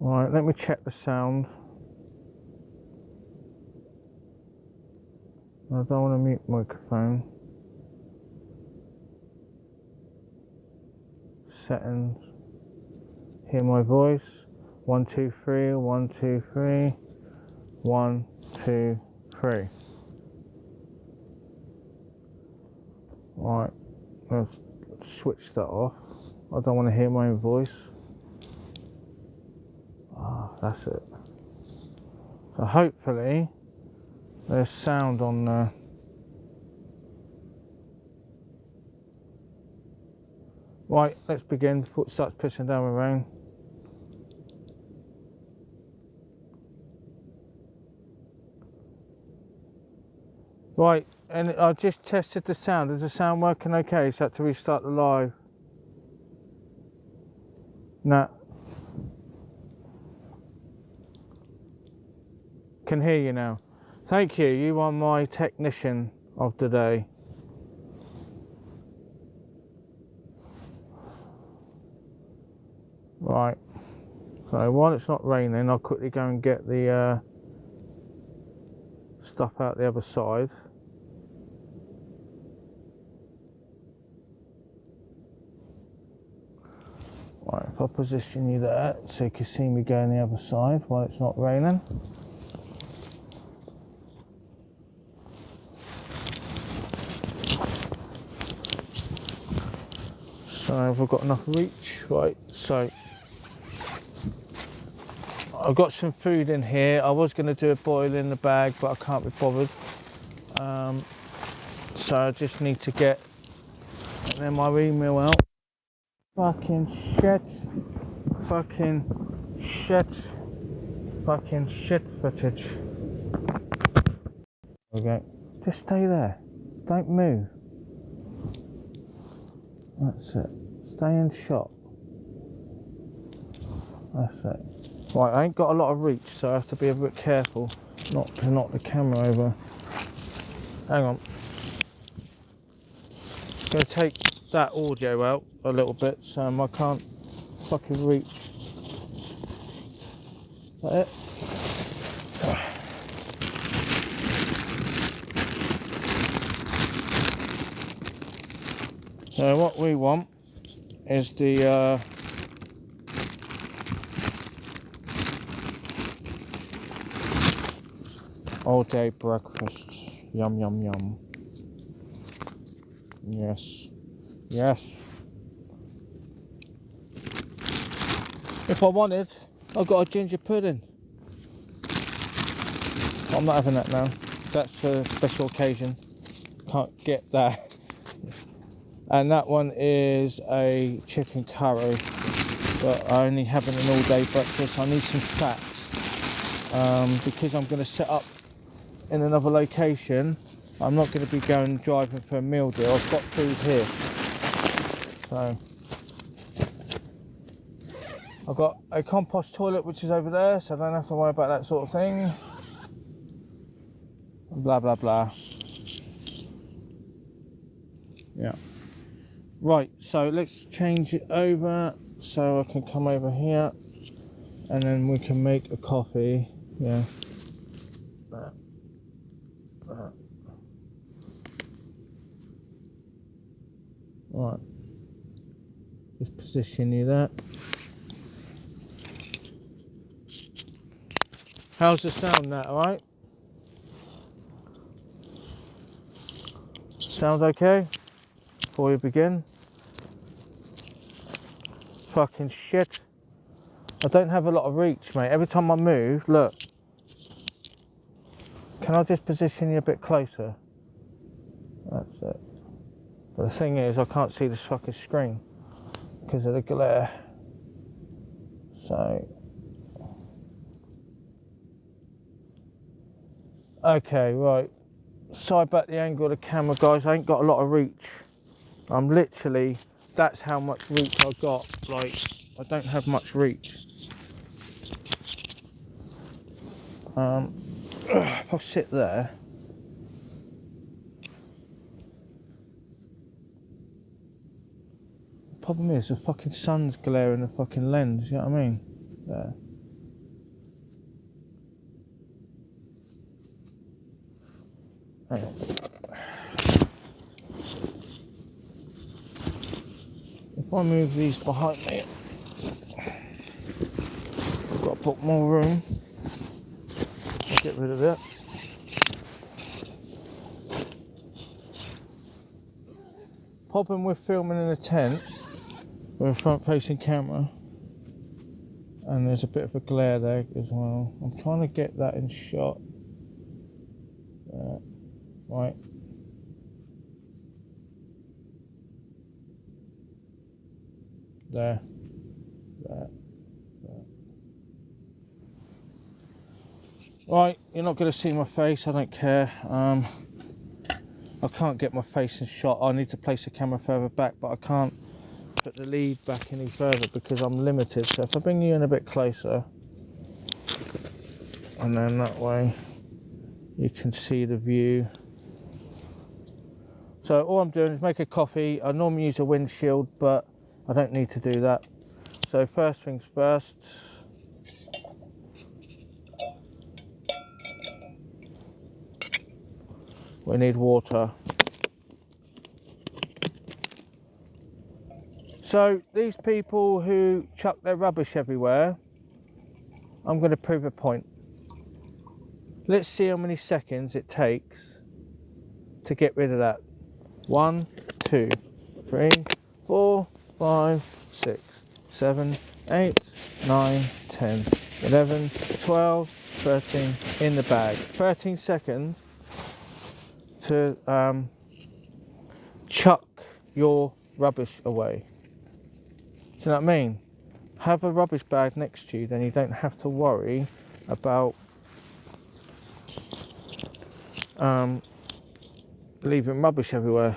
Right, let me check the sound. I don't want to mute microphone. Settings. Hear my voice. 1 2 3 1 2 3 1 2 3. Right, let's switch that off. I don't want to hear my own voice. That's it. So hopefully there's sound on there. Right, let's begin before it starts pissing down with rain. Right, and I just tested the sound. Is the sound working okay? So I have to restart the live. Nah. Can hear you now. Thank you. You are my technician of the day. Right. So while it's not raining, I'll quickly go and get the stuff out the other side. Right, if I position you there so you can see me go on the other side while it's not raining. So have I got enough reach? Right, so I've got some food in here. I was going to do a boil in the bag, but I can't be bothered. So I just need to get my email out. Fucking shit. Fucking shit. Fucking shit footage. Okay, just stay there. Don't move. That's it. Stay in shot. That's it. Right, I ain't got a lot of reach, so I have to be a bit careful not to knock the camera over. Hang on. I'm going to take that audio out a little bit so I can't fucking reach. Is that it? So what we want is the all day breakfast. Yum yum yum. Yes. Yes. If I wanted, I've got a ginger pudding. I'm not having that now. That's for a special occasion. Can't get that. And that one is a chicken curry, but I only having an all-day breakfast. I need some fats because I'm going to set up in another location. I'm not going to be going driving for a meal deal. I've got food here, so I've got a compost toilet which is over there, so I don't have to worry about that sort of thing. Blah blah blah. Yeah. Right, so let's change it over so I can come over here and then we can make a coffee. Yeah. Right. Just position you there. How's the sound that, alright? Sound okay? Before we begin. Fucking shit. I don't have a lot of reach, mate. Every time I move, look. Can I just position you a bit closer? That's it. But the thing is, I can't see this fucking screen because of the glare. So. Okay, right. Side back the angle of the camera, guys. I ain't got a lot of reach. I'm literally, that's how much reach I've got. Like, I don't have much reach. If I sit there. The problem is the fucking sun's glaring the fucking lens, you know what I mean? There. If I move these behind me, I've got to put more room. I'll get rid of that. Problem with filming in a tent with a front facing camera, and there's a bit of a glare there as well. I'm trying to get that in shot. Right. There. Right, you're not going to see my face, I don't care. I can't get my face in shot. I need to place the camera further back, but I can't put the lead back any further because I'm limited. So if I bring you in a bit closer, and then that way you can see the view. So all I'm doing is make a coffee. I normally use a windshield, but I don't need to do that. So first things first, we need water. So these people who chuck their rubbish everywhere, I'm going to prove a point. Let's see how many seconds it takes to get rid of that. 1, 2, 3, 4, 5, 6, 7, 8, 9, 10, 11, 12, 13 in the bag. 13 seconds to chuck your rubbish away. Do you know what I mean? Have a rubbish bag next to you, then you don't have to worry about leaving rubbish everywhere.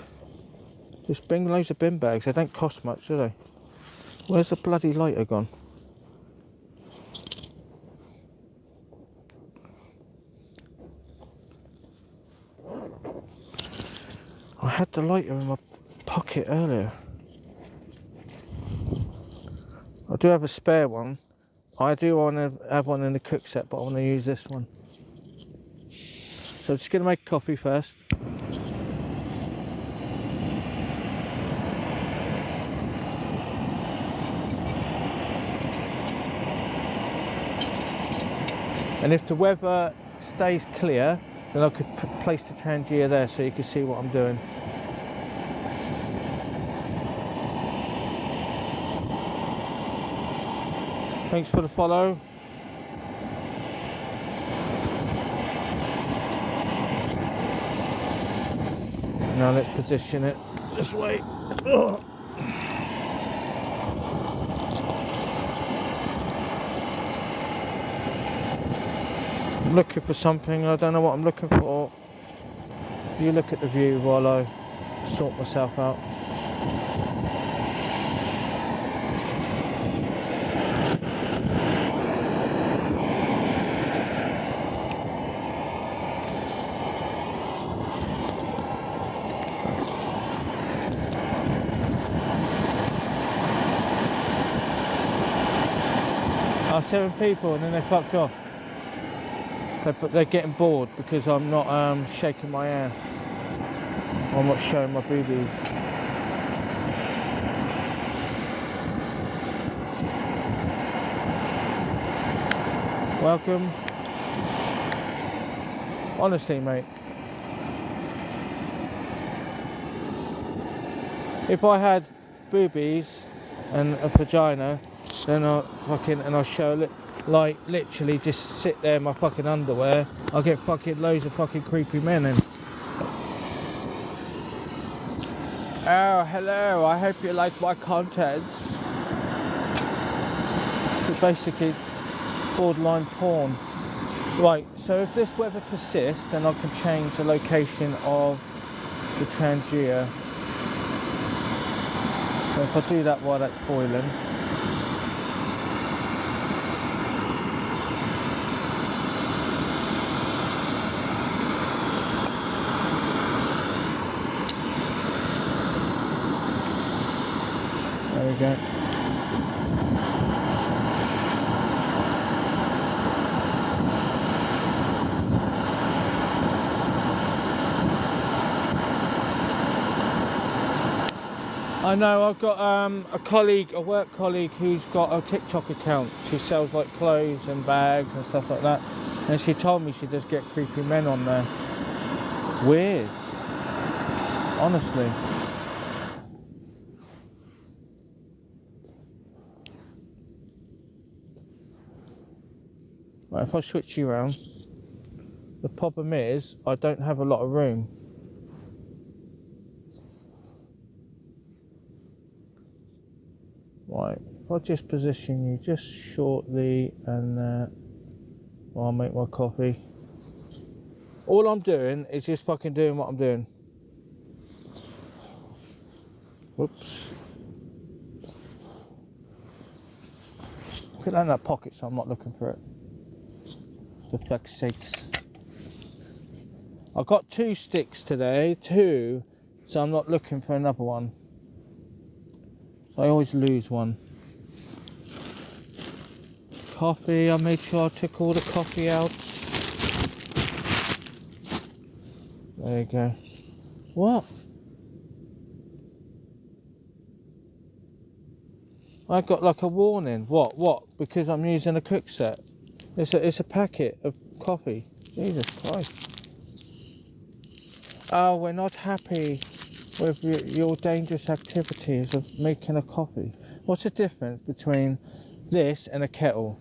Just bring loads of bin bags. They don't cost much, do they? Where's the bloody lighter gone? I had the lighter in my pocket earlier. I do have a spare one. I do want to have one in the cook set, but I want to use this one. So I'm just going to make coffee first. And if the weather stays clear, then I could place the Trangia there so you can see what I'm doing. Thanks for the follow. Now let's position it this way. Ugh. I'm looking for something, I don't know what I'm looking for. You look at the view while I sort myself out. Oh, 7 people and then they fucked off. They're getting bored because I'm not shaking my ass. I'm not showing my boobies. Welcome. Honestly, mate. If I had boobies and a vagina, then I'll show it. Like literally just sit there in my fucking underwear. I'll get fucking loads of fucking creepy men in. Oh, hello, I hope you like my content. It's basically borderline porn. Right, so if this weather persists, then I can change the location of the Trangia. So if I do that while that's boiling. There we go. I know, I've got a colleague, a work colleague, who's got a TikTok account. She sells like clothes and bags and stuff like that. And she told me she does get creepy men on there. Weird. Honestly. Right, if I switch you around, the problem is I don't have a lot of room. Right, if I just position you just shortly and I'll make my coffee. All I'm doing is just fucking doing what I'm doing. Whoops. Put that in that pocket so I'm not looking for it. For fuck's sakes. I've got 2 sticks today, 2, so I'm not looking for another one. So I always lose one. Coffee, I made sure I took all the coffee out. There you go. What? I got like a warning. What? Because I'm using a cook set. It's a packet of coffee. Jesus Christ. Oh, we're not happy with your dangerous activities of making a coffee. What's the difference between this and a kettle?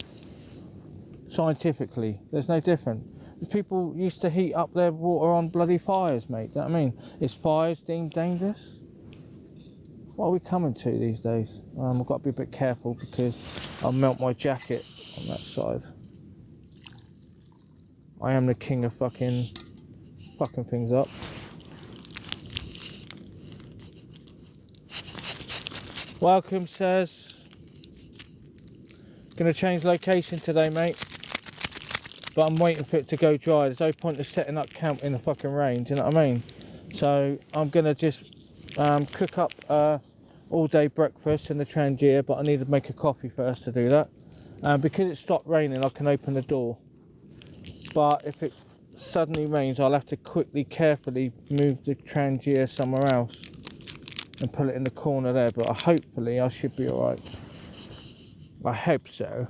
Scientifically, there's no difference. People used to heat up their water on bloody fires, mate. You know what I mean? Is fires deemed dangerous? What are we coming to these days? I've got to be a bit careful because I'll melt my jacket on that side. I am the king of fucking things up. Welcome, says. Gonna change location today, mate. But I'm waiting for it to go dry. There's no point in setting up camp in the fucking rain, do you know what I mean? So I'm gonna just cook up all day breakfast in the Trangia, but I need to make a coffee first to do that. Because it stopped raining, I can open the door. But if it suddenly rains, I'll have to quickly, carefully move the Trangia somewhere else and put it in the corner there. But hopefully I should be alright. I hope so.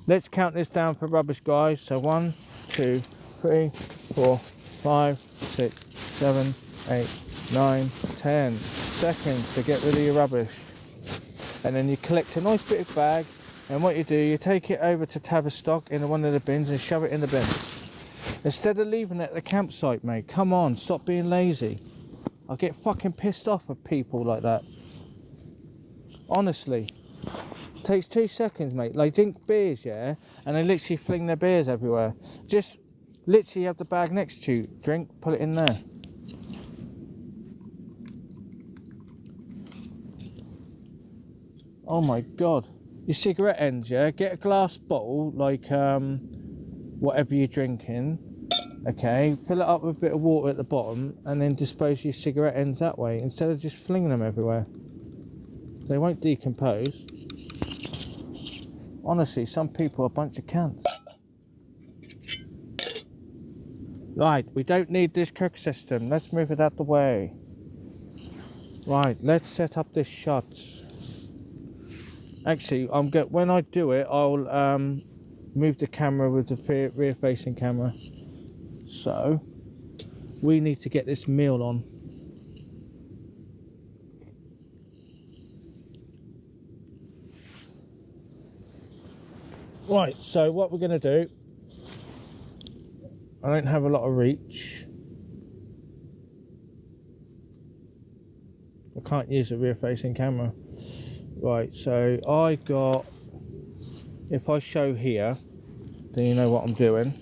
Let's count this down for rubbish, guys. So 1, 2, 3, 4, 5, 6, 7, 8, 9, 10 seconds to get rid of your rubbish. And then you collect a nice big bag, and what you do, you take it over to Tavistock in one of the bins and shove it in the bin. Instead of leaving it at the campsite, mate. Come on, stop being lazy. I get fucking pissed off with people like that. Honestly. Takes 2 seconds, mate. They drink beers, yeah, and they literally fling their beers everywhere. Just literally have the bag next to you, drink, put it in there. Oh my god. Your cigarette ends, yeah, get a glass bottle, like whatever you're drinking, okay, fill it up with a bit of water at the bottom, and then dispose your cigarette ends that way, instead of just flinging them everywhere. They won't decompose. Honestly, some people are a bunch of cunts. Right, we don't need this cook system. Let's move it out the way. Right, let's set up this shot. Actually, when I do it, I'll move the camera with the rear-facing camera. So, we need to get this meal on. Right, so what we're going to do, I don't have a lot of reach. I can't use a rear-facing camera. Right, so I got, if I show here, then you know what I'm doing.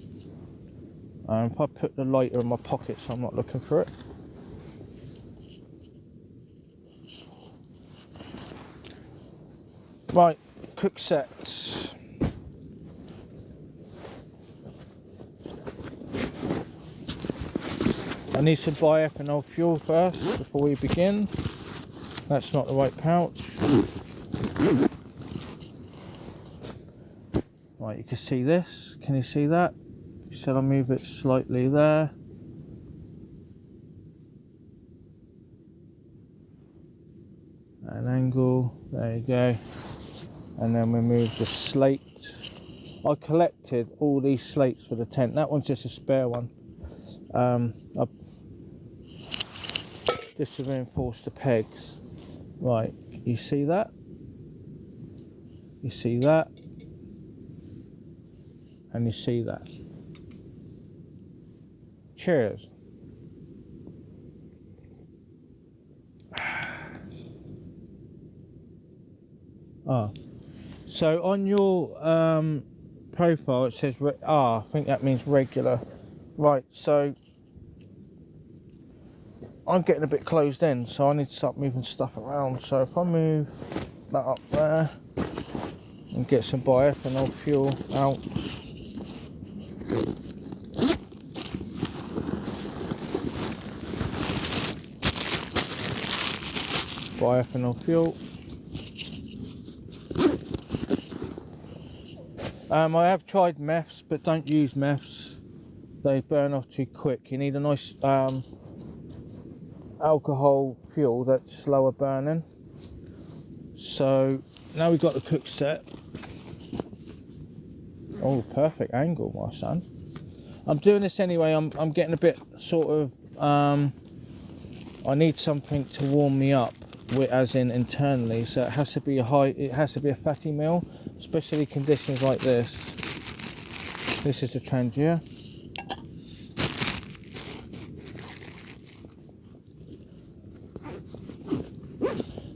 If I put the lighter in my pocket so I'm not looking for it. Right, cook sets. I need some bioethanol fuel first before we begin. That's not the right pouch. Right, you can see this. Can you see that? So I'll move it slightly there. angle, there you go. And then we move the slate. I collected all these slates for the tent. That one's just a spare one. Just to reinforce the pegs. Right, you see that? You see that? And you see that? Cheers. Ah, so on your profile it says I think that means regular. Right, so I'm getting a bit closed in, so I need to start moving stuff around. So if I move that up there and get some bioethanol fuel out. Bioethanol fuel. I have tried meths, but don't use meths. They burn off too quick. You need a nice alcohol fuel that's slower burning. So now we've got the cook set. Oh, perfect angle, my son. I'm doing this anyway. I'm getting a bit sort of I need something to warm me up, as in internally, so it has to be a fatty meal, especially conditions like this. This is the Trangia.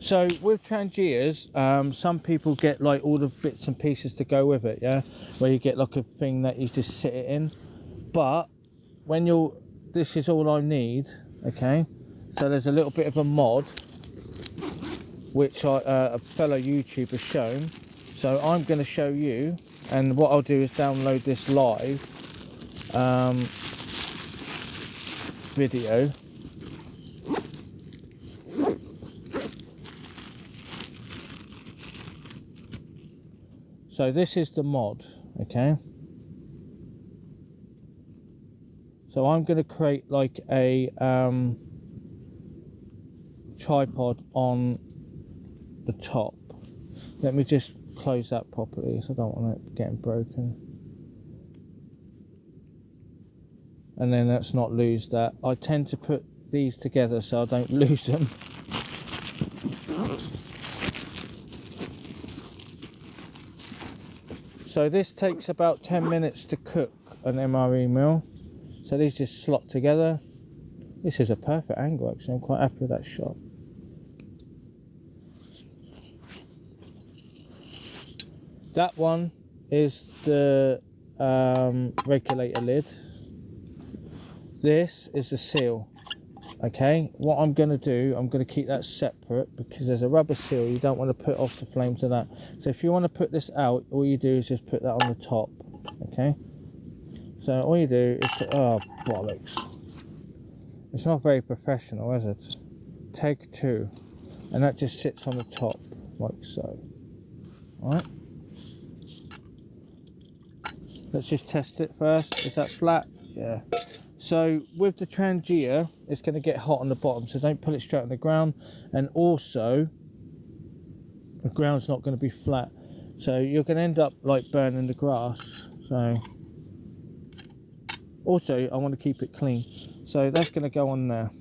So with Trangias, some people get like all the bits and pieces to go with it, yeah, where you get like a thing that you just sit it in. But when this is all I need, okay. So there's a little bit of a mod which a fellow YouTuber shown, so I'm going to show you, and what I'll do is download this live video. So this is the mod, okay. So I'm going to create like a tripod on the top. Let me just close that properly, so I don't want it getting broken. And then let's not lose that. I tend to put these together so I don't lose them. So this takes about 10 minutes to cook an MRE meal. So these just slot together. This is a perfect angle actually, I'm quite happy with that shot. That one is the regulator lid. This is the seal. Okay, what I'm going to do, I'm going to keep that separate because there's a rubber seal. You don't want to put off the flames of that. So if you want to put this out, all you do is just put that on the top. Okay, so all you do is put, oh bollocks, it's not very professional, is it? Take two, and that just sits on the top like so. All right, let's just test it first. Is that flat? Yeah. So with the Trangia, it's going to get hot on the bottom, so don't put it straight on the ground, and also the ground's not going to be flat, so you're going to end up like burning the grass. So also I want to keep it clean, so that's going to go on there.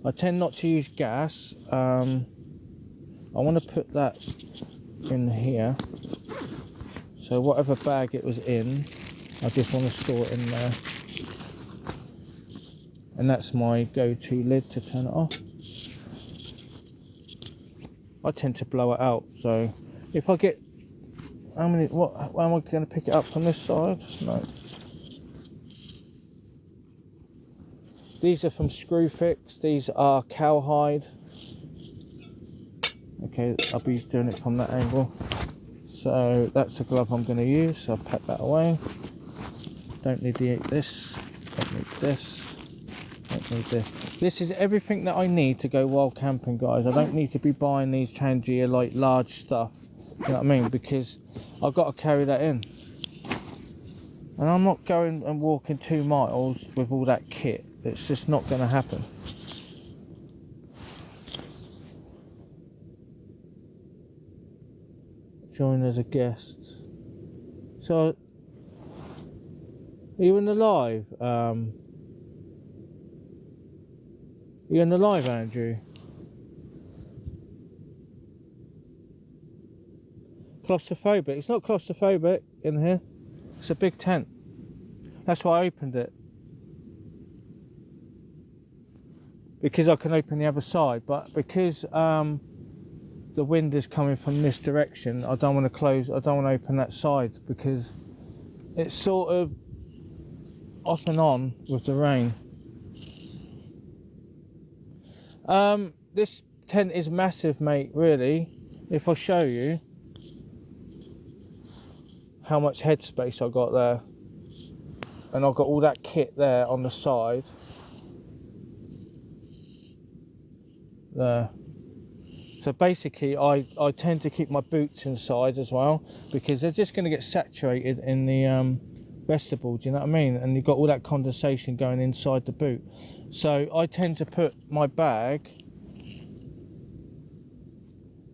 I tend not to use gas. I want to put that in here, so whatever bag it was in, I just want to store it in there, and that's my go-to lid to turn it off. I tend to blow it out, so if I get how am I going to pick it up from this side? No. These are from Screwfix. These are cowhide. Okay, I'll be doing it from that angle. So that's the glove I'm going to use. So I'll pack that away. Don't need this, don't need this, don't need this. This is everything that I need to go wild camping, guys. I don't need to be buying these Trangia like large stuff, you know what I mean, because I've got to carry that in. And I'm not going and walking 2 miles with all that kit. It's just not going to happen. join as a guest. So, are you in the live? Are you in the live, Andrew? Claustrophobic? It's not claustrophobic in here. It's a big tent. That's why I opened it. Because I can open the other side, but because the wind is coming from this direction, I don't want to close, I don't want to open that side because it's sort of off and on with the rain. This tent is massive, mate, really. If I show you how much headspace I got there, and I've got all that kit there on the side there. So basically I tend to keep my boots inside as well because they're just going to get saturated in the vestibule, do you know what I mean? And you've got all that condensation going inside the boot. So I tend to put my bag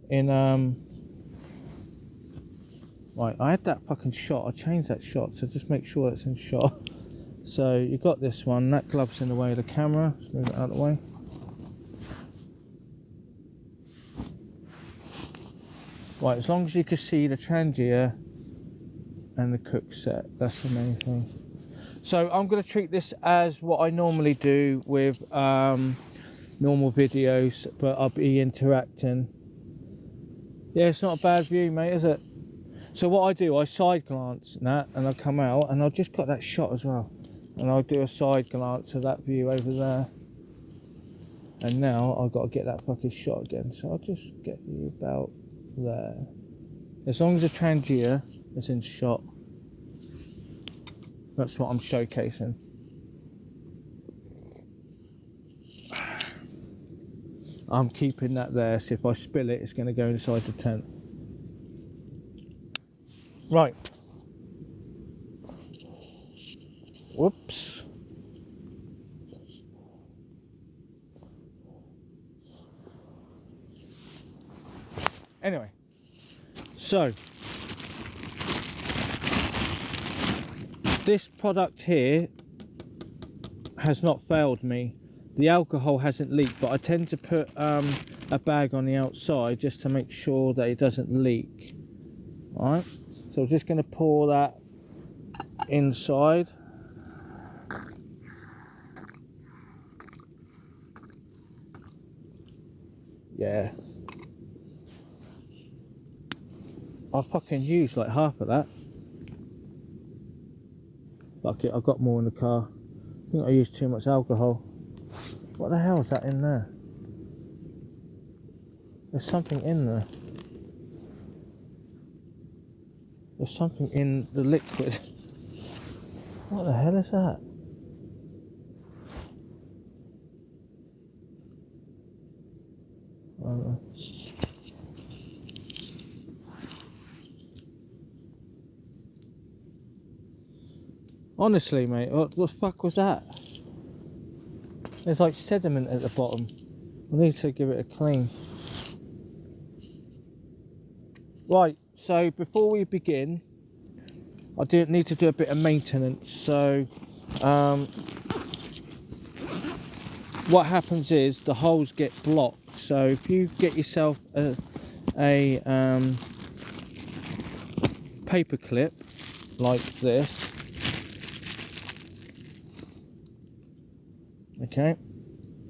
in right, I had that fucking shot, I changed that shot, so just make sure it's in shot. So you've got this one, that glove's in the way of the camera, let's move it out of the way. Right, as long as you can see the trangia and the cook set, that's the main thing. So I'm going to treat this as what I normally do with normal videos, but I'll be interacting. Yeah, it's not a bad view, mate, is it? So what I do, I side glance and that, and I come out, and I've just got that shot as well. And I'll do a side glance of that view over there. And now I've got to get that fucking shot again. So I'll just get you about there. As long as the trangia is in shot, that's what I'm showcasing. I'm keeping that there, so if I spill it, it's going to go inside the tent. Right. Whoops. Anyway, so this product here has not failed me. The alcohol hasn't leaked, but I tend to put a bag on the outside just to make sure that it doesn't leak. Alright, so I'm just going to pour that inside. Yeah. I fucking used like half of that. Fuck it, I've got more in the car. I think I used too much alcohol. What the hell is that in there? There's something in there. There's something in the liquid. What the hell is that? I don't know. Honestly, mate, what the fuck was that? There's like sediment at the bottom. I need to give it a clean. Right, so before we begin, I do need to do a bit of maintenance. So, what happens is the holes get blocked. So if you get yourself a paper clip like this, okay,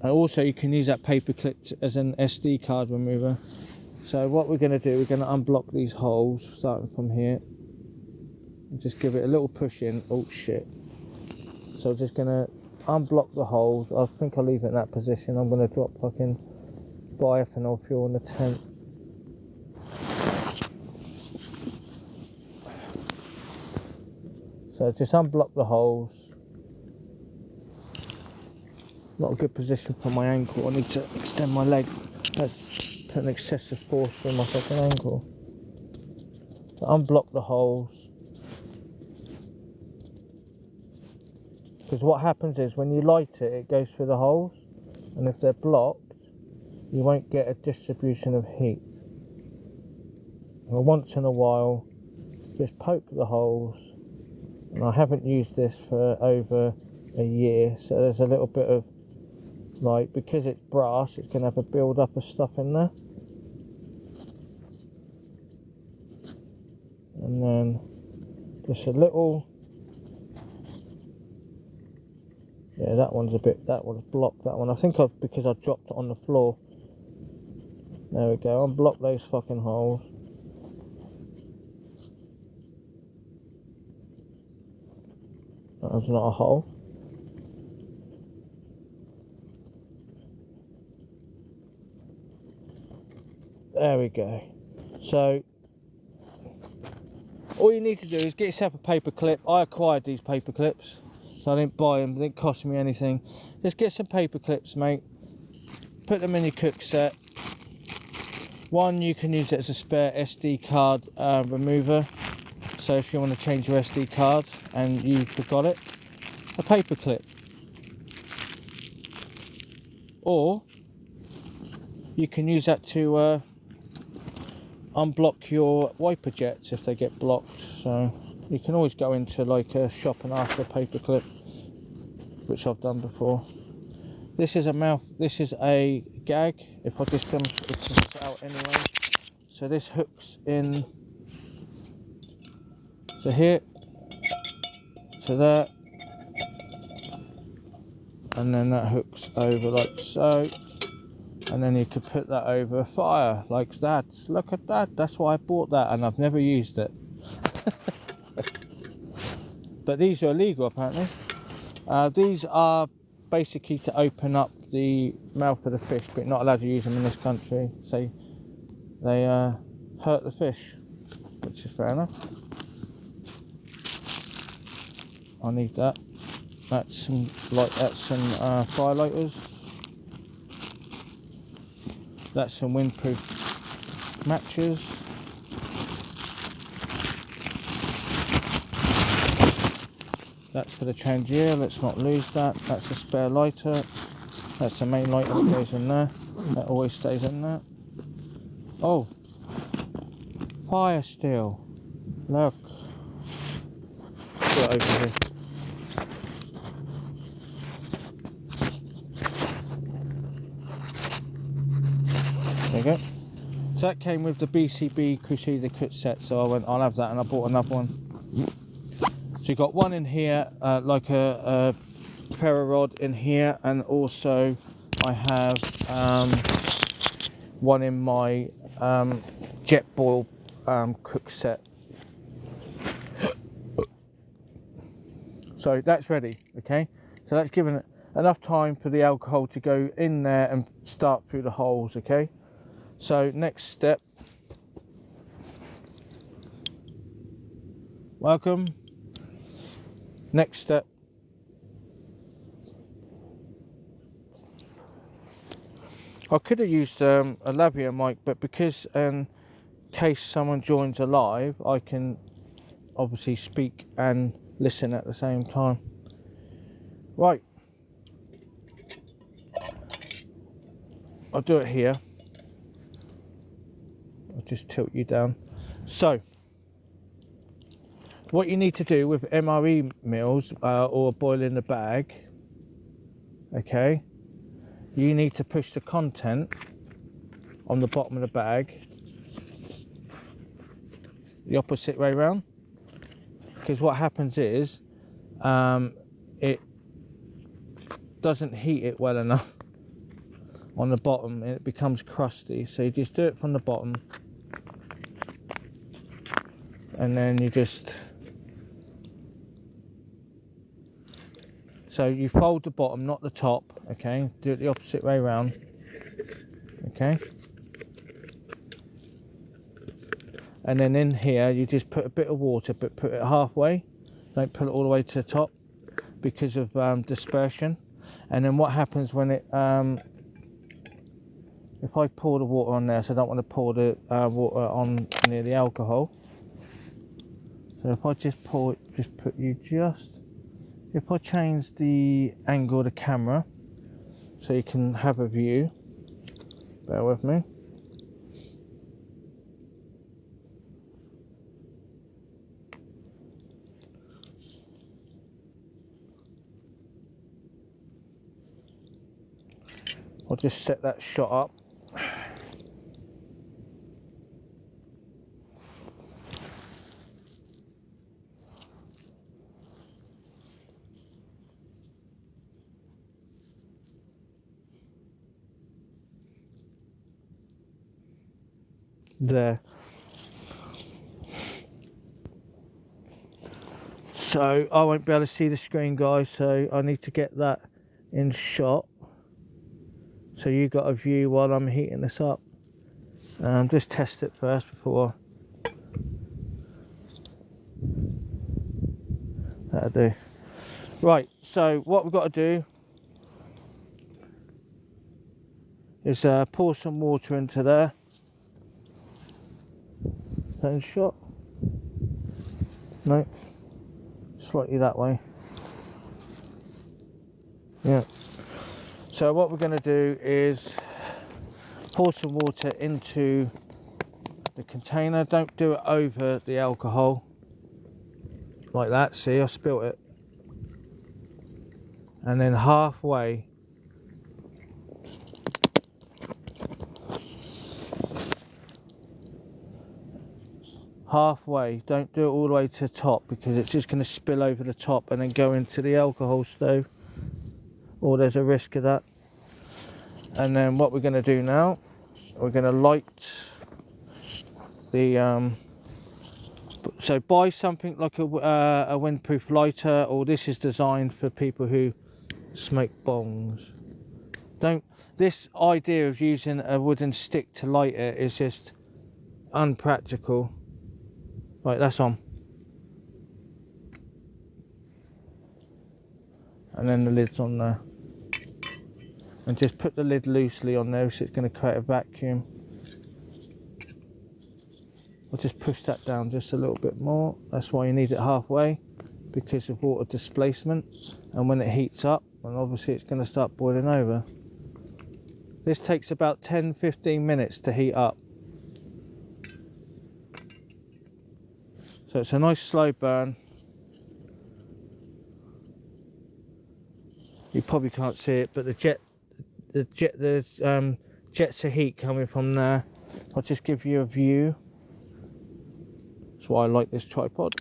and also you can use that paper clip as an SD card remover. So what we're going to do, we're going to unblock these holes starting from here and just give it a little push in. Oh shit. So I'm just going to unblock the holes. I think I'll leave it in that position. I'm going to drop fucking bioethanol fuel in the tent. So just unblock the holes. Not a good position for my ankle. I need to extend my leg. That's put an excessive force through my fucking ankle. So unblock the holes. Because what happens is when you light it, it goes through the holes, and if they're blocked, you won't get a distribution of heat. And once in a while, just poke the holes. And I haven't used this for over a year, so there's a little bit of, like, because it's brass, it's going to have a build up of stuff in there. And then just a little, yeah, that one's blocked, that one. I think because I dropped it on the floor. There we go, unblock those fucking holes. That was not a hole. There we go. So all you need to do is get yourself a paper clip. I acquired these paper clips, so I didn't buy them, it didn't cost me anything. Just get some paper clips, mate. Put them in your cook set. One, you can use it as a spare SD card remover. So if you want to change your SD card and you forgot it, a paper clip. Or you can use that to unblock your wiper jets if they get blocked. So you can always go into like a shop and ask for a paper clip, which I've done before. This is a gag. If I just comes out anyway. So this hooks in to here, to there, and then that hooks over like so, and then you could put that over a fire like that. Look at that, that's why I bought that, and I've never used it. But these are illegal apparently. These are basically to open up the mouth of the fish, but not allowed to use them in this country. So they hurt the fish, which is fair enough. I need that. That's some firelighters. That's some windproof matches. That's for the Trangier, let's not lose that. That's a spare lighter. That's the main lighter that goes in there. That always stays in there. Oh, fire steel. Look. Put it over here. There you go. So that came with the BCB Crusader kit set, so I went, I'll have that, and I bought another one. So you've got one in here, like a ferro rod in here, and also I have one in my jet boil cook set. So that's ready, okay? So that's given it enough time for the alcohol to go in there and start through the holes, okay? So next step, welcome. Next step, I could have used a lavalier mic, but because in case someone joins alive, I can obviously speak and listen at the same time. Right, I'll do it here. I'll just tilt you down. So what you need to do with MRE meals or boil in the bag, okay, you need to push the content on the bottom of the bag the opposite way round, because what happens is it doesn't heat it well enough on the bottom and it becomes crusty. So you just do it from the bottom, and then you just, so you fold the bottom, not the top, okay? Do it the opposite way round, okay? And then in here, you just put a bit of water, but put it halfway. Don't put it all the way to the top because of dispersion. And then what happens when it, if I pour the water on there, so I don't want to pour the water on near the alcohol. So if I just pour it, if I change the angle of the camera so you can have a view, bear with me. I'll just set that shot up. There. So I won't be able to see the screen, guys, so I need to get that in shot so you got a view while I'm heating this up. Just test it first before that'll do. Right, so what we've got to do is pour some water into there. That in shot? No, slightly that way. Yeah. So what we're going to do is pour some water into the container. Don't do it over the alcohol like that. See, I spilt it. And then halfway, don't do it all the way to the top, because it's just going to spill over the top and then go into the alcohol stove, or there's a risk of that. And then what we're going to do now, we're going to light the so buy something like a windproof lighter, or this is designed for people who smoke bongs. This idea of using a wooden stick to light it is just unpractical. Right, that's on. And then the lid's on there. And just put the lid loosely on there, so it's going to create a vacuum. I'll just push that down just a little bit more. That's why you need it halfway, because of water displacement. And when it heats up, and obviously it's going to start boiling over. This takes about 10-15 minutes to heat up. So it's a nice slow burn. You probably can't see it, but the jets of heat coming from there. I'll just give you a view. That's why I like this tripod.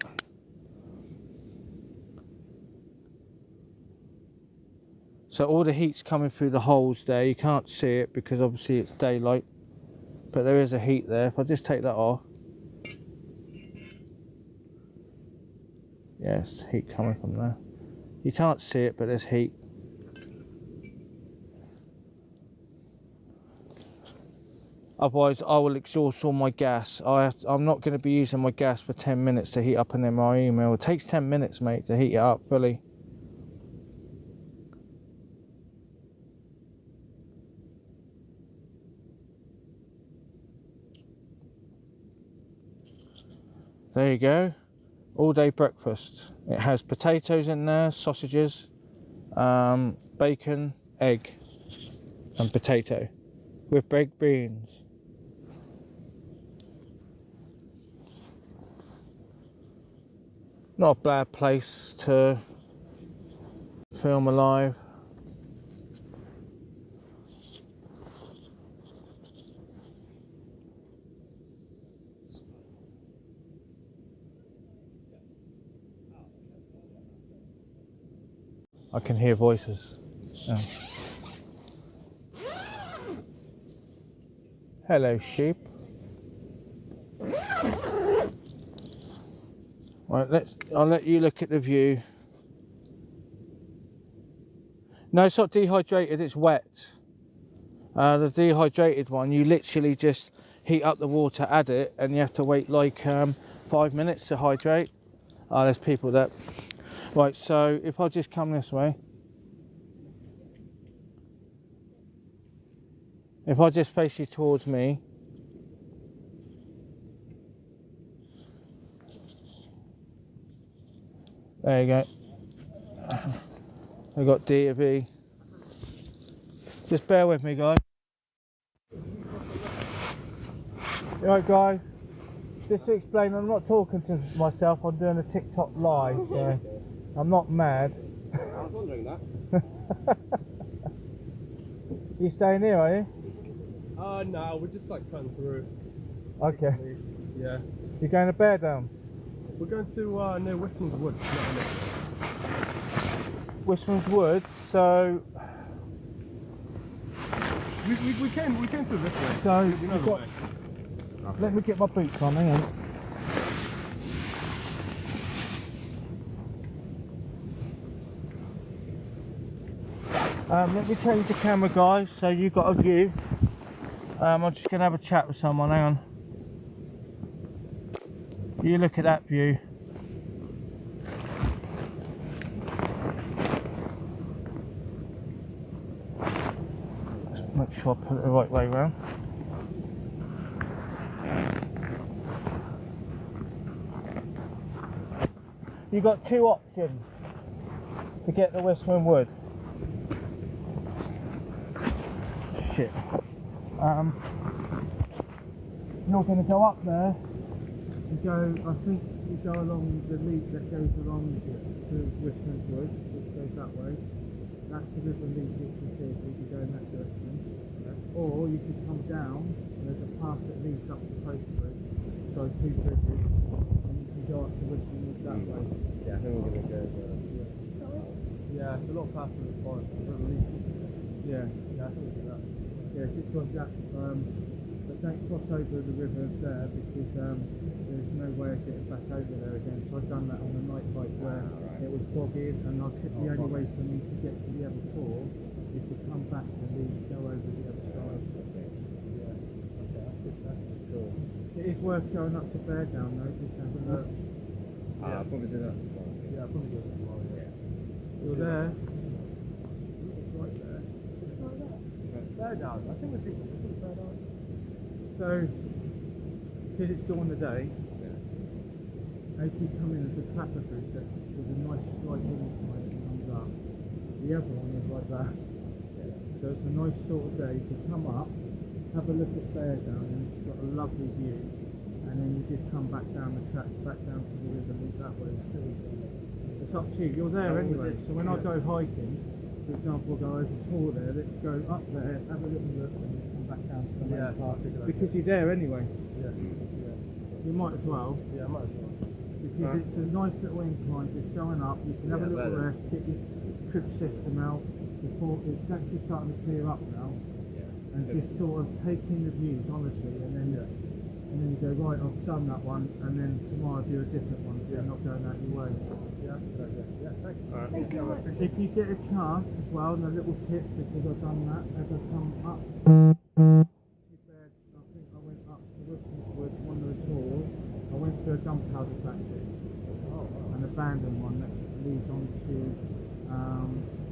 So all the heat's coming through the holes there. You can't see it because obviously it's daylight, but there is a heat there. If I just take that off, yes, heat coming from there. You can't see it, but there's heat. Otherwise I will exhaust all my gas. I'm not going to be using my gas for 10 minutes to heat up an MRE mill. It takes 10 minutes, mate, to heat it up fully. There you go, all day breakfast. It has potatoes in there, sausages, bacon, egg and potato with baked beans. Not a bad place to film alive. I can hear voices. Yeah. Hello, sheep. Right, I'll let you look at the view. No, it's not dehydrated, it's wet. The dehydrated one, you literally just heat up the water, add it, and you have to wait like 5 minutes to hydrate. Oh, there's people there. Right, so if I just come this way, if I just face you towards me, there you go. I've got D to B. Just bear with me, guys. Right, guys. Just to explain, I'm not talking to myself. I'm doing a TikTok live, so I'm not mad. I was wondering that. You staying here, are you? No, we're just like cutting through. Okay. Yeah. You're going to Bear Down? We're going to near Westman's Wood. Westman's Wood, so... We came through this way. So, you know the way. Okay. Let me get my boots on, hang on. Let me change the camera, guys, so you've got a view. I'm just going to have a chat with someone, hang on. You look at that view. Just make sure I put it the right way round. You've got two options to get the Westman Wood. Shit. You're going to go up there. You go, I think you go along the lead that goes along to Westman's Wood, which goes that way. That's the river lead you can see, so you can go in that direction. Yeah. Or you could come down, and there's a path that leads up to Post Bridge, so 2 bridges, and you can go up to Westman Wood that way. Yeah, I think we're going to go there. Yeah, it's a lot faster than the forest. Yeah. Yeah, I think we'll do that. Yeah, just cross that, but don't cross over the river there because there's no way of getting back over there again. So I've done that on the night hike where it was foggy, and the only way for me to get to the other shore is to come back and go over the other side. Yeah, okay, that's cool. It is worth going up to Bear Down though, just have a look. Yeah, I'll probably do that tomorrow. Yeah, I'll probably do that tomorrow, yeah. You're there. It's right there. Bear Down, I think we're thinking Bear Down. So, because it's during the day, as you come in, there's a clapper bridge that there's a nice slight incline that comes up. The other one is like that. So it's a nice sort of day to come up, have a look at Bear Down, and it's got a lovely view. And then you just come back down the track, back down to the river, lead that way. It's up to you. You're there anyway. So when I go hiking, for example, go over Tor there, let's go up there, have a little look, and then come back down to the main part. Because you're there anyway. Yeah. You might as well. Yeah, I might as well. Because it's a nice little incline, just going up. You can have a little rest, get your crib system out before it's actually starting to clear up now. Yeah. And just sort of take in the views, honestly, and then you go, right, I've done that one, and then tomorrow do a different one, so you're not going out your way. Yeah, thanks. Thank you very much. If you get a chance as well, and a little tip, because I've done that, as I come up to bed, I think I went up to Westman's Wood, one of the tours, I went to a gunpowder factory, an abandoned one that leads on to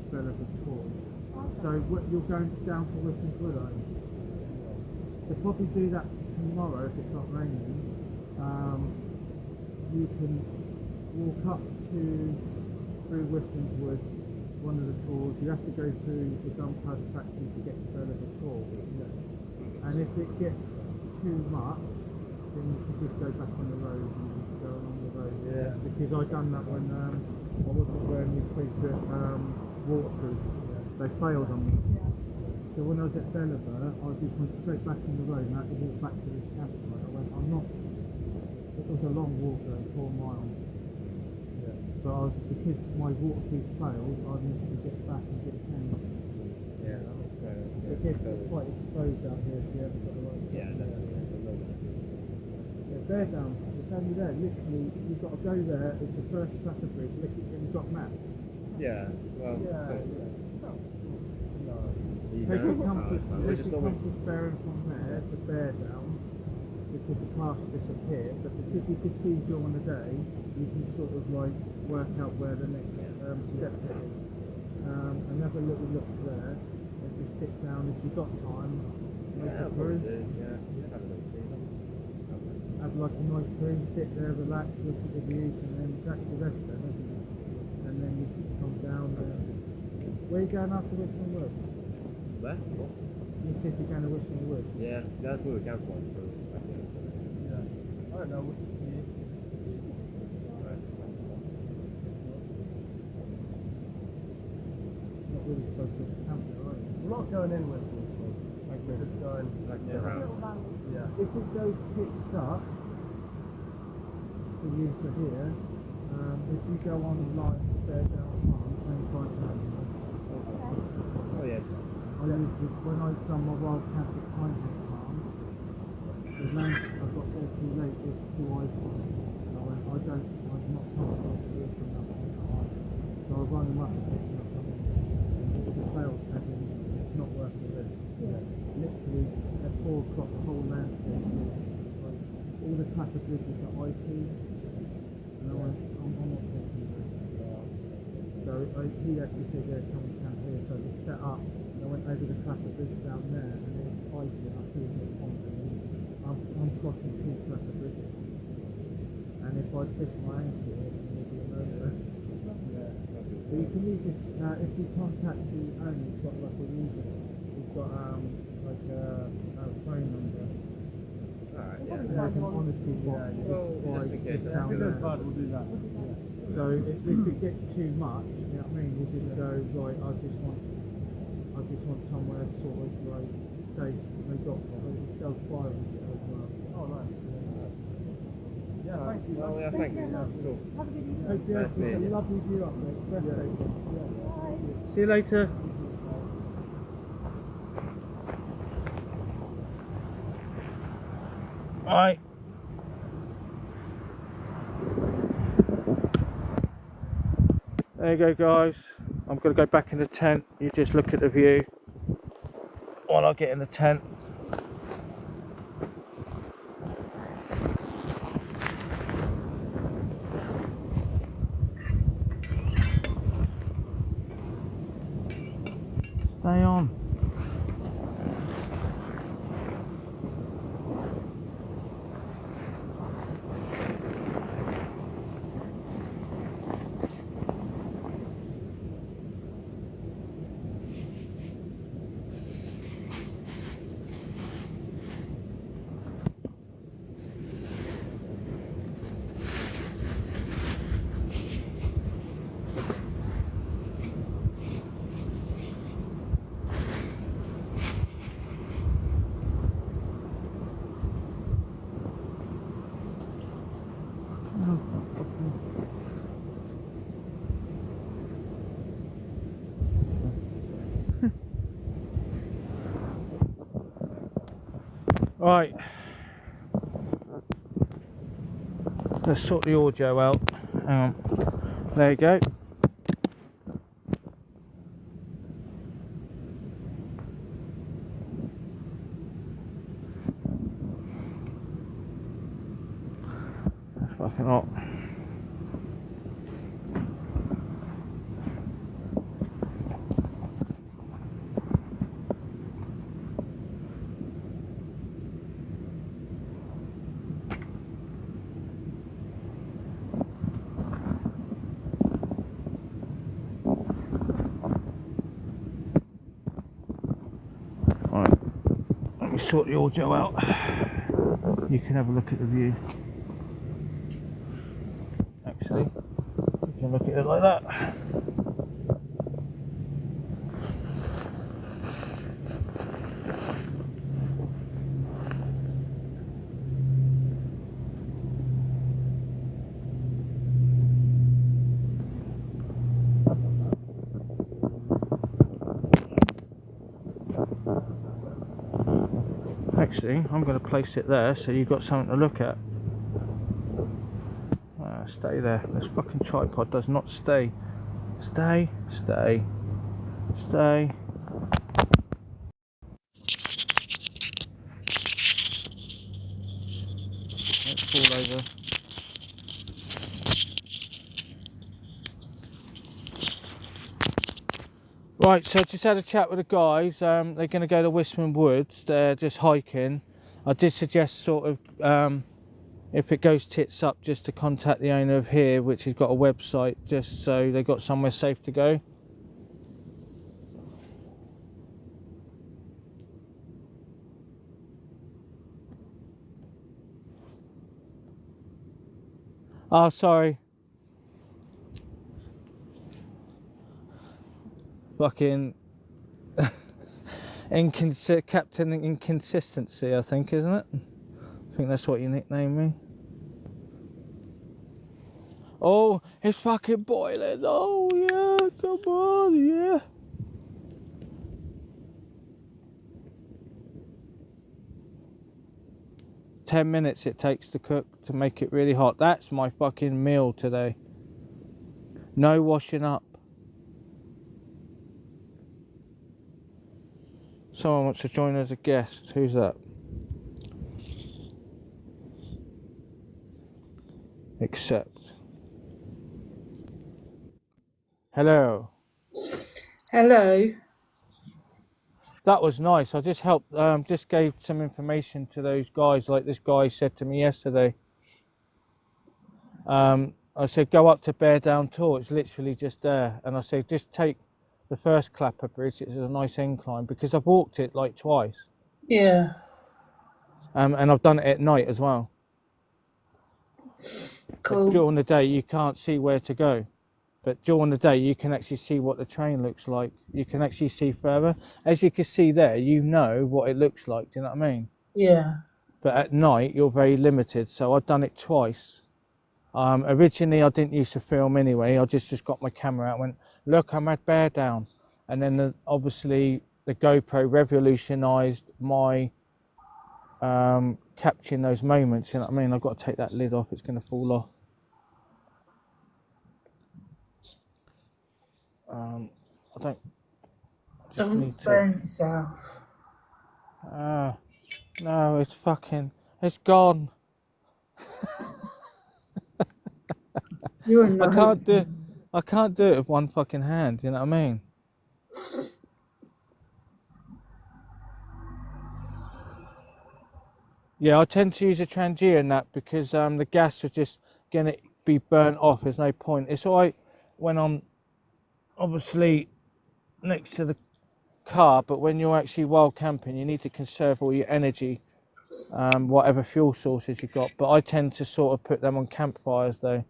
Bellerwood Tor. So you're going down to Westman's Wood, are you? They'll probably do that tomorrow if it's not raining. You can walk up through Westman's Wood, one of the tours. You have to go through the gunpowder factory to get to Bellerwood Tor. And if it gets too much, then you can just go back on the road and just go along the road. Yeah. Because I've done that when I wasn't wearing the appropriate waterproof. They failed on me. So when I was at Bellerwood, I just went straight back on the road and I had to walk back to this campsite. I went, it was a long walk though, 4 miles. Yeah. But because my waterproof failed, I needed to get back and get changed. Yeah, that makes sense. It gets quite exposed out here if you haven't got the right. Yeah, definitely. Yeah, Bear Down, it's only there, literally, you've got to go there, it's the first tracker bridge, look at you've got maps. Yeah, well, Take a compass bearing from there to Bear Down, because the path disappeared, but because you could see during the day, you can sort of like work out where the next step is. And have a little look there, and just sit down if you've got time. have a look. Have like a nice room, sit there, relax, look at the views, and then that's the rest then, isn't it? And then you can come down there. Where are you going after Westman Wood? Where? You said you're going to Westman Wood? Yeah, that's where we came from. So yeah. I don't know what to see. Not really supposed to camp there, right? We're not going in with it. Like we're just going like around. Yeah. If it goes pitched up to you to here, if you go online, there down farm, 25 pounds. Oh yeah. When I've done my wild camp at Pinehead Farm, the land I've got there too late is too iPhones. So I'm not comfortable with them. So I rang them up and said, it was a failed pattern, it's not worth the risk. Yeah. Literally at 4 o'clock the whole landscape was like all the traffic bridges that I see, and I went, I'm not taking this. So he actually said, yeah, come and camp here. So we set up, and I went over the traffic bridge down there, and it was icy, and I feel a bit confident. I'm crossing 2 traffic bridges, and if I twist my ankle, it will be a murder. So you can use this, if you contact the owner, he's got like a user, he's got like a phone number. Alright, yeah. And I can honestly watch it down there. We'll do that. Yeah. So if it gets too much, you know what I mean, you just go, right, I just want somewhere sort of like safe. They self-fire and shit as well. Oh nice. Yeah, thank you. Oh, yeah, thank you. That's cool. Have a good evening. Hope you have a lovely view up there. It's breathtaking. Yeah. See you later. Right. There you go, guys. I'm going to go back in the tent. You just look at the view while I get in the tent. Stay on. Right, let's sort the audio out. There you go. That's fucking hot. Sort the audio out. You can have a look at the view. Actually, you can look at it like that. Actually, I'm going to place it there so you've got something to look at. Stay there. This fucking tripod does not stay. Stay. Let's fall over. Right, so I just had a chat with the guys. They're going to go to Wisman Woods. They're just hiking. I did suggest sort of, if it goes tits up, just to contact the owner of here, which has got a website, just so they've got somewhere safe to go. Oh, sorry. fucking Captain Inconsistency, I think, isn't it? I think that's what you nicknamed me. Oh, it's fucking boiling. Oh, yeah, come on, yeah. $10 it takes to cook to make it really hot. That's my fucking meal today. No washing up. Someone wants to join as a guest. Who's that? Accept. Hello. Hello. That was nice. I just helped, just gave some information to those guys, like this guy said to me yesterday. I said, go up to Bear Down Tor, it's literally just there. And I said, just take the first Clapper Bridge, it's a nice incline, because I've walked it like twice. Yeah. And I've done it at night as well. Cool. But during the day, you can't see where to go. But during the day, you can actually see what the train looks like. You can actually see further. As you can see there, you know what it looks like. Do you know what I mean? Yeah. But at night, you're very limited. So I've done it twice. Originally, I didn't used to film anyway. I just got my camera out and went, look, I'm at Bear Down. And then obviously the GoPro revolutionised my capturing those moments. You know what I mean? I've got to take that lid off. It's going to fall off. I don't burn yourself. No, it's gone. You're not. I can't do it with one fucking hand. You know what I mean? Yeah, I tend to use a Trangia in that because the gas is just gonna be burnt off. There's no point. It's alright when I'm obviously next to the car, but when you're actually wild camping, you need to conserve all your energy, whatever fuel sources you've got. But I tend to sort of put them on campfires though,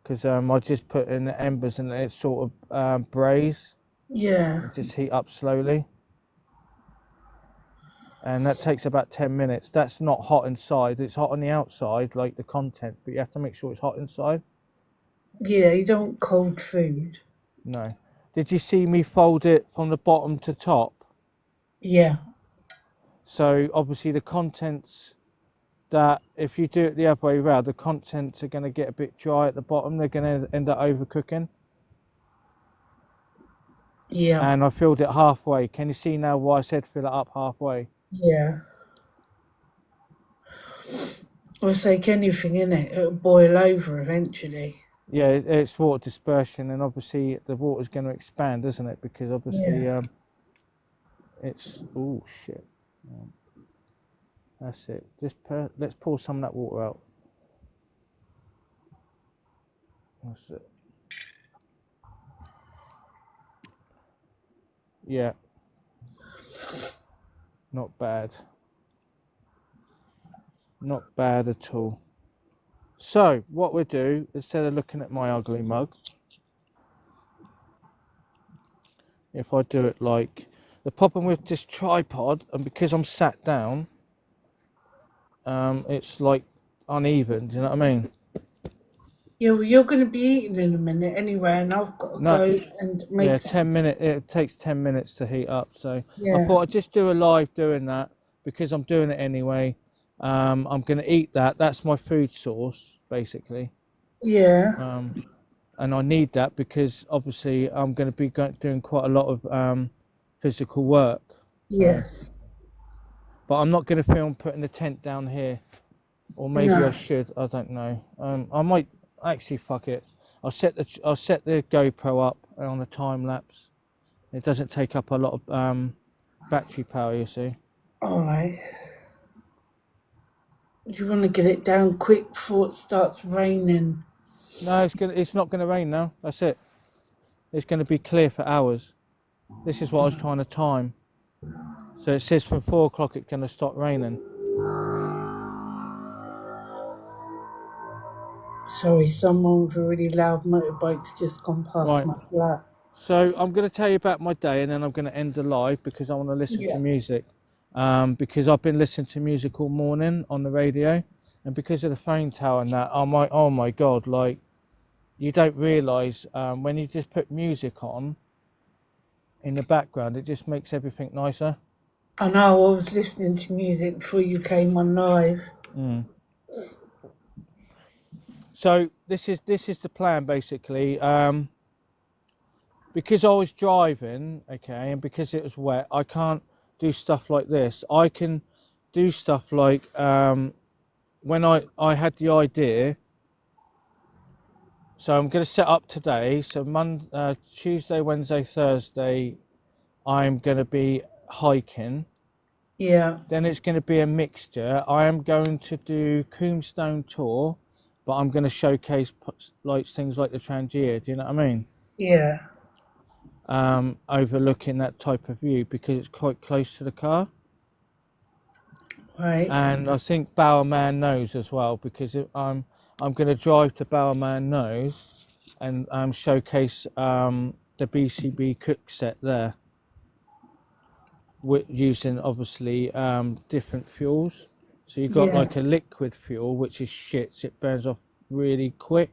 because I just put in the embers and it sort of braise. Yeah. And just heat up slowly. And that takes about 10 minutes. That's not hot inside. It's hot on the outside, like the content, but you have to make sure it's hot inside. Yeah, you don't want cold food. No. Did you see me fold it from the bottom to top? Yeah. So obviously the contents, that if you do it the other way around, the contents are going to get a bit dry at the bottom. They're going to end up overcooking. Yeah. And I filled it halfway. Can you see now why I said fill it up halfway? Yeah. Well, it's like anything, innit? It'll boil over eventually. Yeah, it's water dispersion, and obviously the water's going to expand, isn't it? Because obviously it's... Oh, shit. That's it. Let's pour some of that water out. That's it. Yeah. Not bad. Not bad at all. So, what we do, instead of looking at my ugly mug, if I do it like... The problem with this tripod, and because I'm sat down, it's like uneven, do you know what I mean? Yeah, well, you're going to be eating in a minute anyway, and I've got to go and make... Yeah, 10 minutes. It takes 10 minutes to heat up, so Yeah. I thought I'd just do a live doing that, because I'm doing it anyway. I'm going to eat that. That's my food source, basically. Yeah. And I need that because obviously I'm going to be doing quite a lot of physical work. Yes. But I'm not going to film putting the tent down here, or maybe No. I should. I don't know. I might actually fuck it. I'll set the GoPro up on a time lapse. It doesn't take up a lot of battery power, you see. All right. Do you want to get it down quick before it starts raining? No, it's not gonna rain now. That's it. It's gonna be clear for hours. This is what I was trying to time. So it says from 4 o'clock it's gonna stop raining. Sorry, someone with a really loud motorbike's just gone past my flat. So I'm going to tell you about my day, and then I'm going to end the live because I want to listen to Yeah. music. Because I've been listening to music all morning on the radio, and because of the phone tower and that, oh my God, like you don't realise when you just put music on in the background, it just makes everything nicer. I know I was listening to music before you came on live. Mm. So this is the plan basically. Because I was driving, okay, and because it was wet, I can't do stuff like this. I can do stuff like when I had the idea. So I'm going to set up today. So Tuesday, Wednesday, Thursday, I'm going to be hiking. Yeah. Then it's going to be a mixture. I am going to do Coomstone tour, but I'm going to showcase like things like the Trangia. Do you know what I mean? Yeah. Overlooking that type of view because it's quite close to the car. Right. And I think Bowerman knows as well because I'm going to drive to Bowerman knows and showcase the BCB cook set there with using obviously different fuels. So you've got Yeah. like a liquid fuel which is shit, it burns off really quick.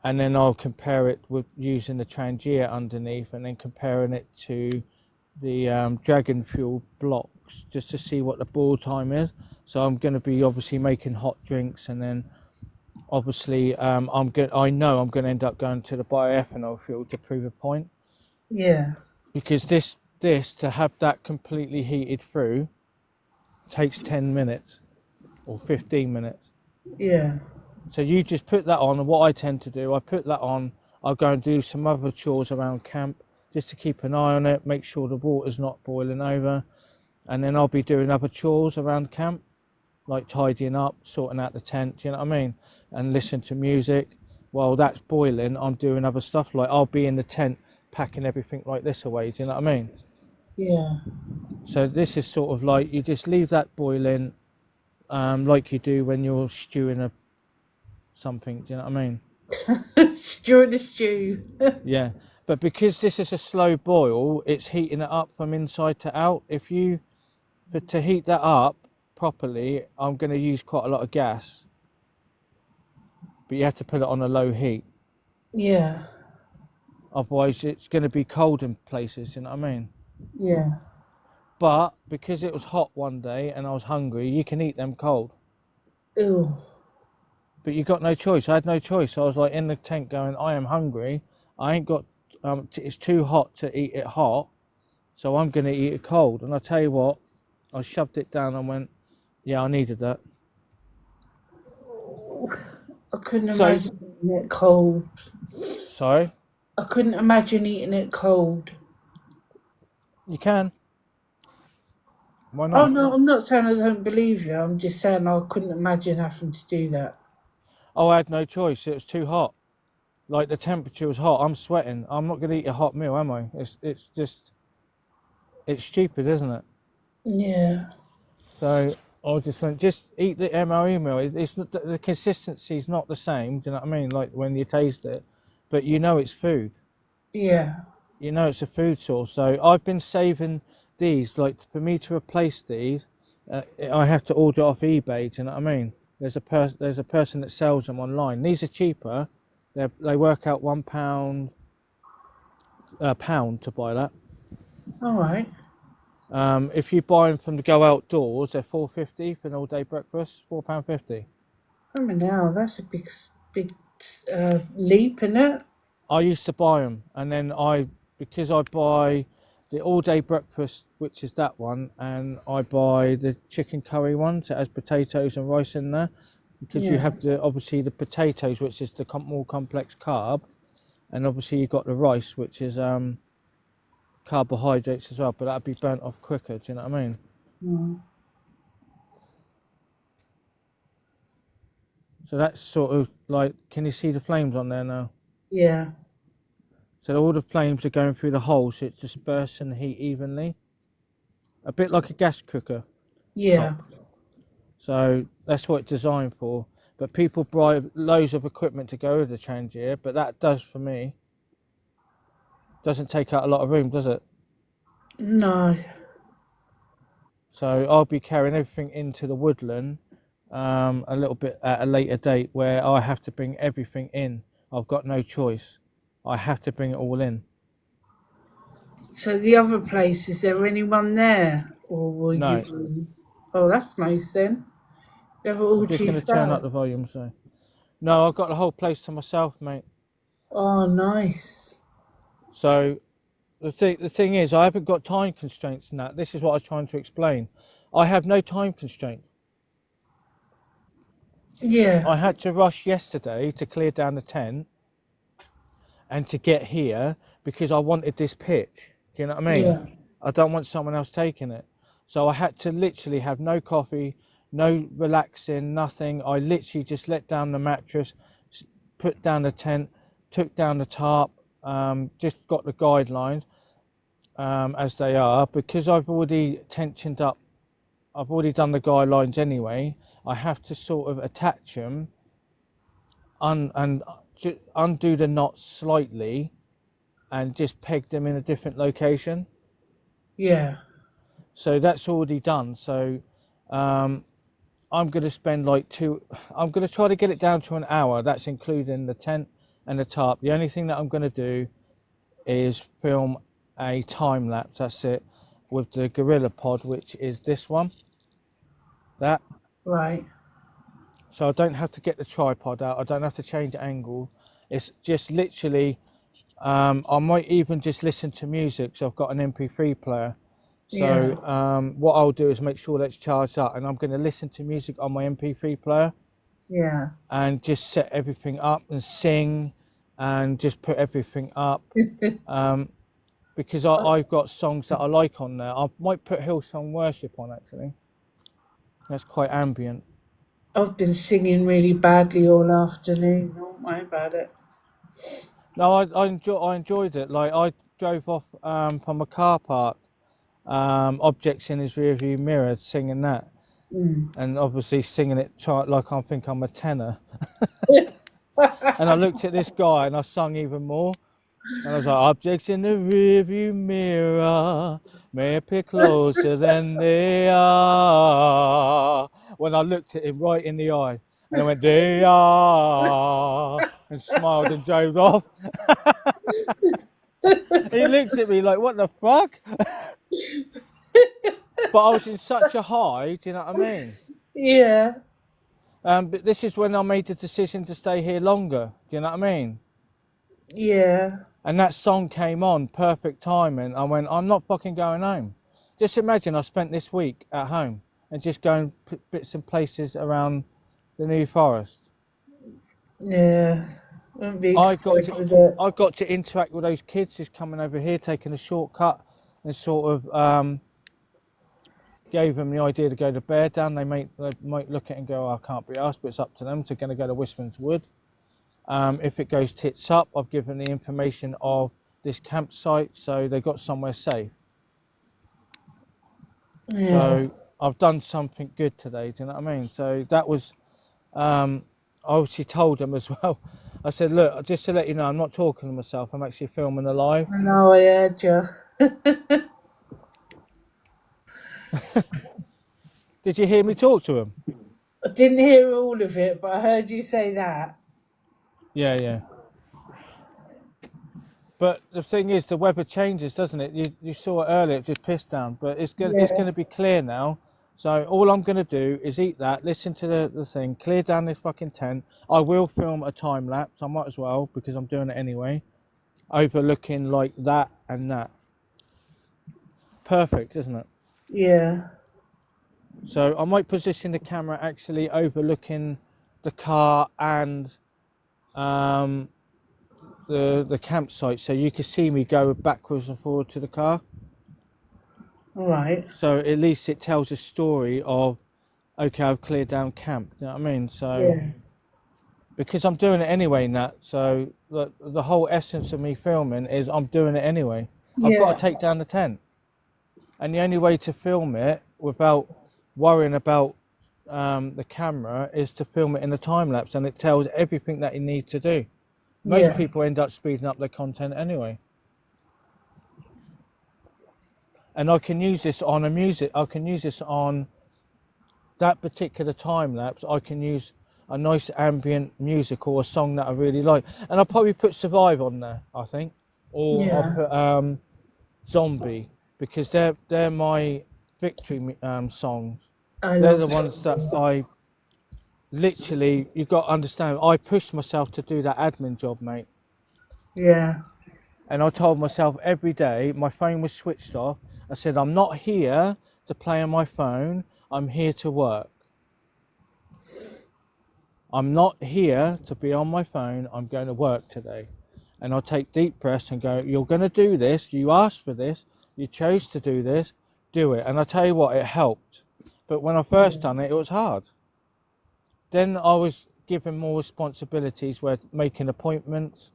And then I'll compare it with using the Trangia underneath and then comparing it to the Dragon Fuel blocks just to see what the boil time is. So I'm going to be obviously making hot drinks and then obviously I know I'm going to end up going to the bioethanol fuel to prove a point Yeah. because this to have that completely heated through takes 10 minutes or 15 minutes. Yeah. So you just put that on, and what I tend to do, I put that on, I'll go and do some other chores around camp just to keep an eye on it, make sure the water's not boiling over, and then I'll be doing other chores around camp, like tidying up, sorting out the tent, do you know what I mean? And listen to music. While that's boiling, I'm doing other stuff, like I'll be in the tent packing everything like this away, do you know what I mean? Yeah. So this is sort of like, you just leave that boiling, like you do when you're stewing something, do you know what I mean? Stew the stew. Yeah, but because this is a slow boil, it's heating it up from inside to out. But to heat that up properly, I'm going to use quite a lot of gas. But you have to put it on a low heat. Yeah. Otherwise, it's going to be cold in places, you know what I mean? Yeah. But because it was hot one day and I was hungry, you can eat them cold. Ew. But you got no choice. I had no choice. I was like in the tent going, I am hungry. I ain't got, it's too hot to eat it hot. So I'm going to eat it cold. And I tell you what, I shoved it down and went, yeah, I needed that. I couldn't imagine eating it cold. Sorry? I couldn't imagine eating it cold. You can. Why Oh not? no, I'm not saying I don't believe you. I'm just saying I couldn't imagine having to do that. Oh, I had no choice. It was too hot. Like the temperature was hot. I'm sweating. I'm not going to eat a hot meal, am I? It's just, it's stupid, isn't it? Yeah. So I just went, just eat the MRE meal. It's not, the consistency's not the same. Do you know what I mean? Like when you taste it, but you know it's food. Yeah. You know it's a food source. So I've been saving these. Like for me to replace these, I have to order off eBay. Do you know what I mean? There's a person that sells them online. These are cheaper. They work out £1 a pound to buy that. All right. If you buy them from the Go Outdoors, they're £4.50 for an all-day breakfast. £4.50. I mean, now that's a big leap, isn't it? I used to buy them, and then because I buy the all-day breakfast, which is that one, and I buy the chicken curry one, so it has potatoes and rice in there, because you Yeah. have obviously the potatoes, which is the more complex carb, and obviously you've got the rice, which is carbohydrates as well, but that'd be burnt off quicker. Do you know what I mean? Mm. So that's sort of like, can you see the flames on there now? Yeah. So all the flames are going through the hole, so it's dispersing the heat evenly. A bit like a gas cooker. Yeah. So that's what it's designed for. But people buy loads of equipment to go with the Trangia, but that does for me. Doesn't take out a lot of room, does it? No. So I'll be carrying everything into the woodland a little bit at a later date where I have to bring everything in. I've got no choice. I have to bring it all in. So the other place, is there anyone there? Or will No, you... Oh, that's nice then. You have it I'm all just to going to turn up yourself. the volume. So no, I've got the whole place to myself, mate. Oh, nice. So the thing is, I haven't got time constraints in that. This is what I was trying to explain. I have no time constraint. Yeah, I had to rush yesterday to clear down the tent and to get here because I wanted this pitch. Do you know what I mean? yeah. I don't want someone else taking it. So I had to literally have no coffee, no relaxing, nothing. I literally just let down the mattress, put down the tent, took down the tarp, just got the guidelines as they are because I've already tensioned up. I've already done the guidelines anyway. I have to sort of attach them and undo the knots slightly and just peg them in a different location. Yeah, So that's already done. So I'm going to spend I'm going to try to get it down to an hour. That's including the tent and the tarp. The only thing that I'm going to do is film a time lapse. That's it, with the Gorilla Pod, which is this one. That. right. So I don't have to get the tripod out. I don't have to change angle. It's just literally, I might even just listen to music. So I've got an MP3 player. Yeah, So what I'll do is make sure that's charged up, and I'm going to listen to music on my MP3 player yeah. and just set everything up and sing and just put everything up. Because I've got songs that I like on there. I might put Hillsong Worship on actually. That's quite ambient. I've been singing really badly all afternoon. Don't worry about it. No, I enjoyed it. Like I drove off from a car park, objects in his rearview mirror, singing that, and obviously singing it like I think I'm a tenor. And I looked at this guy and I sung even more. And I was like, objects in the rearview mirror may appear closer than they are. When I looked at him right in the eye, and I went, they are, and smiled and drove off. He looked at me like, what the fuck? But I was in such a high, do you know what I mean? Yeah, But this is when I made the decision to stay here longer, do you know what I mean? yeah, And that song came on, perfect timing. I went, I'm not fucking going home. Just imagine I spent this week at home and just going bits and places around the New Forest. yeah. Wouldn't be I've expected got to interact with those kids just coming over here, taking a shortcut, and sort of gave them the idea to go to Bear Down. They might look at it and go, oh, I can't be asked, but it's up to them. So going to go to Wistman's Wood. If it goes tits up, I've given the information of this campsite, so they got somewhere safe. Yeah, So I've done something good today, do you know what I mean? So that was, I obviously told them as well. I said, look, just to let you know, I'm not talking to myself, I'm actually filming the live. I know, I heard you. Did you hear me talk to him? I didn't hear all of it, but I heard you say that. Yeah. But the thing is, the weather changes, doesn't it? You saw it earlier, it just pissed down, but it's going to be clear now. So all I'm going to do is eat that, listen to the thing, clear down this fucking tent. I will film a time lapse, I might as well, because I'm doing it anyway. Overlooking like that and that. Perfect, isn't it? Yeah, So I might position the camera actually overlooking the car and the campsite, so you can see me go backwards and forward to the car. all right. So at least it tells a story of, okay, I've cleared down camp. You know what I mean? So Yeah, because I'm doing it anyway, Nat. So the whole essence of me filming is I'm doing it anyway. I've got yeah, to take down the tent, and the only way to film it without worrying about the camera is to film it in a time lapse, and it tells everything that you need to do. Most yeah, people end up speeding up their content anyway. and I can use this on I can use this on that particular time lapse. I can use a nice ambient music or a song that I really like, and I'll probably put Survive on there, I think, or I'll Yeah. put Zombie, because they're my victory songs. I They're the love ones that Zombie. I literally, you've got to understand, I pushed myself to do that admin job, mate. Yeah. And I told myself every day, my phone was switched off. I said, I'm not here to play on my phone, I'm here to work. I'm not here to be on my phone, I'm going to work today. And I'll take deep breaths and go, you're going to do this, you asked for this, you chose to do this, do it. And I tell you what, it helped. But when I first done it, it was hard. Then I was given more responsibilities, where making appointments,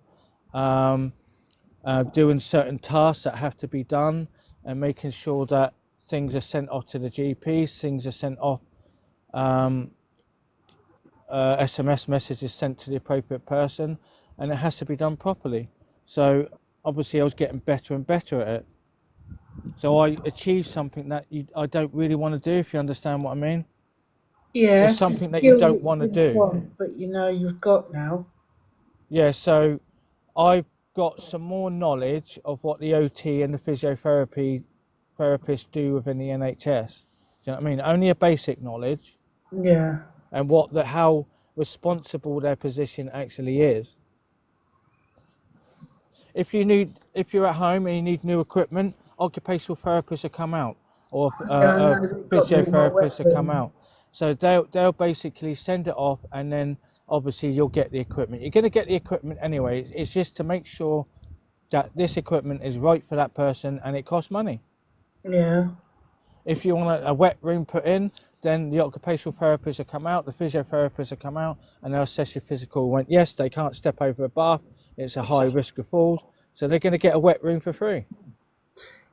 doing certain tasks that have to be done, and making sure that things are sent off to the GPs, things are sent off, SMS messages sent to the appropriate person, and it has to be done properly. So obviously I was getting better and better at it. So I achieved something that I don't really want to do, if you understand what I mean. Yeah, Or it's a something that you skill don't that want to you didn't do. want, but you know you've got now. Yeah, so I've got some more knowledge of what the OT and the physiotherapy therapists do within the NHS. Do you know what I mean? Only a basic knowledge, Yeah. and how responsible their position actually is. If you're at home and you need new equipment, occupational therapists will come out, or Yeah, I know they've got me in my wet physiotherapists will come room. out. So they'll basically send it off, and then obviously you'll get the equipment. You're going to get the equipment anyway. It's just to make sure that this equipment is right for that person, and it costs money. Yeah. If you want a wet room put in, then the occupational therapists will come out, the physiotherapists will come out, and they'll assess your physical. When yes, they can't step over a bath, it's a high risk of falls, so they're going to get a wet room for free.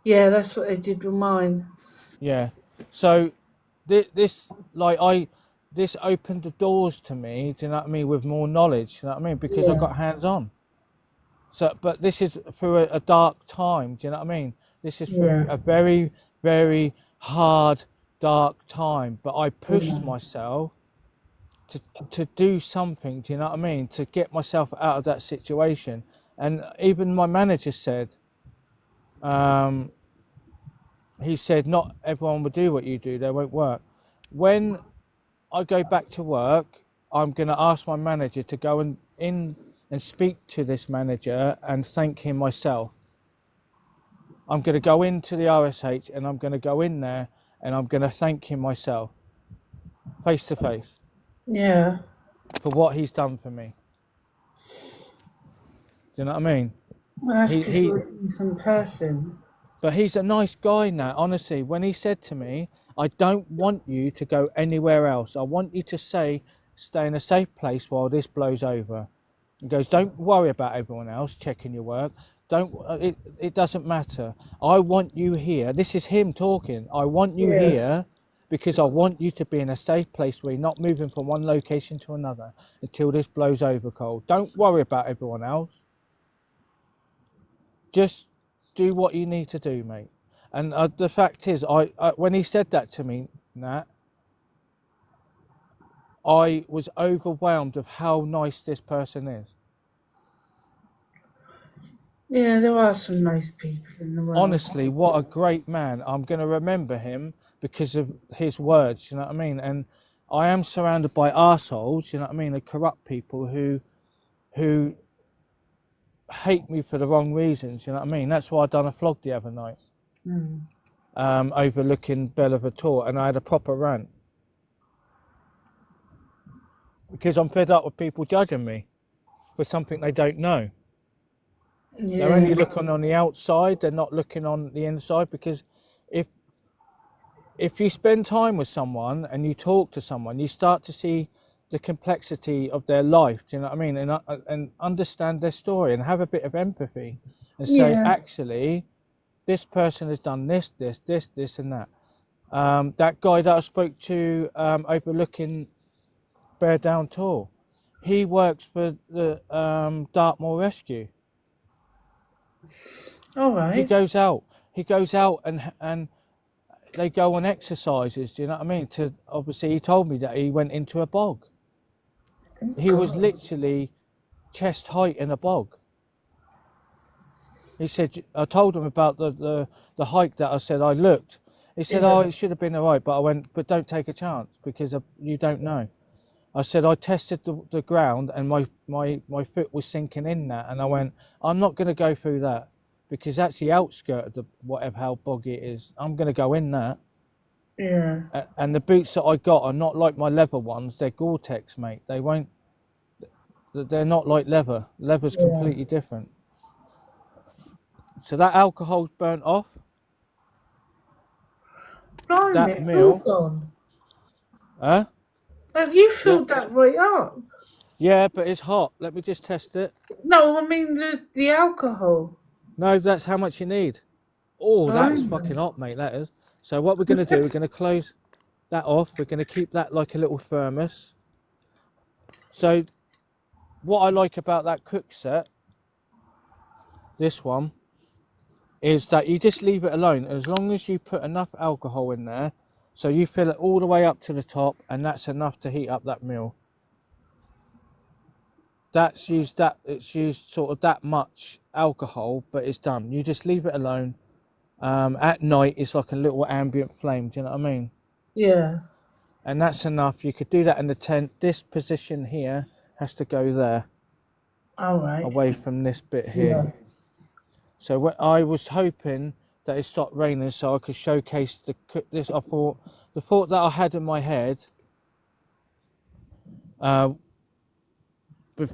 Yeah, that's what they did with mine. Yeah. So this this opened the doors to me. Do you know what I mean? With more knowledge. Do you know what I mean? Because I Yeah. got hands on. So, but this is through a dark time. Do you know what I mean? This is through Yeah. a very, very hard, dark time. But I pushed Yeah. myself to do something. Do you know what I mean? To get myself out of that situation. And even my manager said, um, he said, not everyone will do what you do. They won't work. When I go back to work, I'm going to ask my manager to go in and speak to this manager and thank him myself. I'm going to go into the RSH and I'm going to go in there and I'm going to thank him myself, face to face, Yeah. for what he's done for me. Do you know what I mean? Well, that's because He you're a decent person. But he's a nice guy now, honestly. When he said to me, I don't want you to go anywhere else. I want you to stay in a safe place while this blows over. He goes, don't worry about everyone else checking your work. Don't. It doesn't matter. I want you here. This is him talking. I want you Yeah. here because I want you to be in a safe place where you're not moving from one location to another until this blows over, Cole. Don't worry about everyone else. Just do what you need to do, mate. And the fact is, when he said that to me, Nat, I was overwhelmed of how nice this person is. Yeah, there are some nice people in the world. Honestly, what a great man. I'm going to remember him because of his words, you know what I mean? And I am surrounded by arseholes, you know what I mean, the corrupt people who hate me for the wrong reasons, you know what I mean? That's why I done a flog the other night, overlooking Bellevator, and I had a proper rant. Because I'm fed up with people judging me for something they don't know. They're only Yeah. looking on the outside, they're not looking on the inside, because if you spend time with someone and you talk to someone, you start to see the complexity of their life, do you know what I mean? And understand their story and have a bit of empathy and say, Yeah. actually, this person has done this, and that. That guy that I spoke to overlooking Bear Down Tor, he works for the Dartmoor Rescue. All He right. goes out. he goes out and they go on exercises. Do you know what I mean? To obviously, he told me that he went into a bog. He was literally chest height in a bog. He said, I told him about the hike that I said I looked. He said, oh, it should have been all right. But I went, but don't take a chance because you don't know. I said, I tested the ground and my foot was sinking in that. And I went, I'm not going to go through that because that's the outskirt of the whatever, how boggy it is. I'm going to go in that. Yeah. And the boots that I got are not like my leather ones. They're Gore-Tex, mate. They won't, they're not like leather. Leather's completely different. So that alcohol's burnt off. Blimey, That it's meal. all gone. Huh? But you filled that right up. Yeah, but it's hot. Let me just test it. No, I mean the alcohol. No, that's how much you need. Oh, that's Blimey. fucking hot, mate, that is. So what we're going to do, we're going to close that off. We're going to keep that like a little thermos. So what I like about that cook set, this one, is that you just leave it alone. As long as you put enough alcohol in there, so you fill it all the way up to the top, and that's enough to heat up that meal. It's used sort of that much alcohol, but it's done. You just leave it alone. At night, it's like a little ambient flame. Do you know what I mean? Yeah. And that's enough. You could do that in the tent. This position here has to go there. All right. Away from this bit here. Yeah. So what I was hoping that it stopped raining so I could showcase this. I thought the thought that I had in my head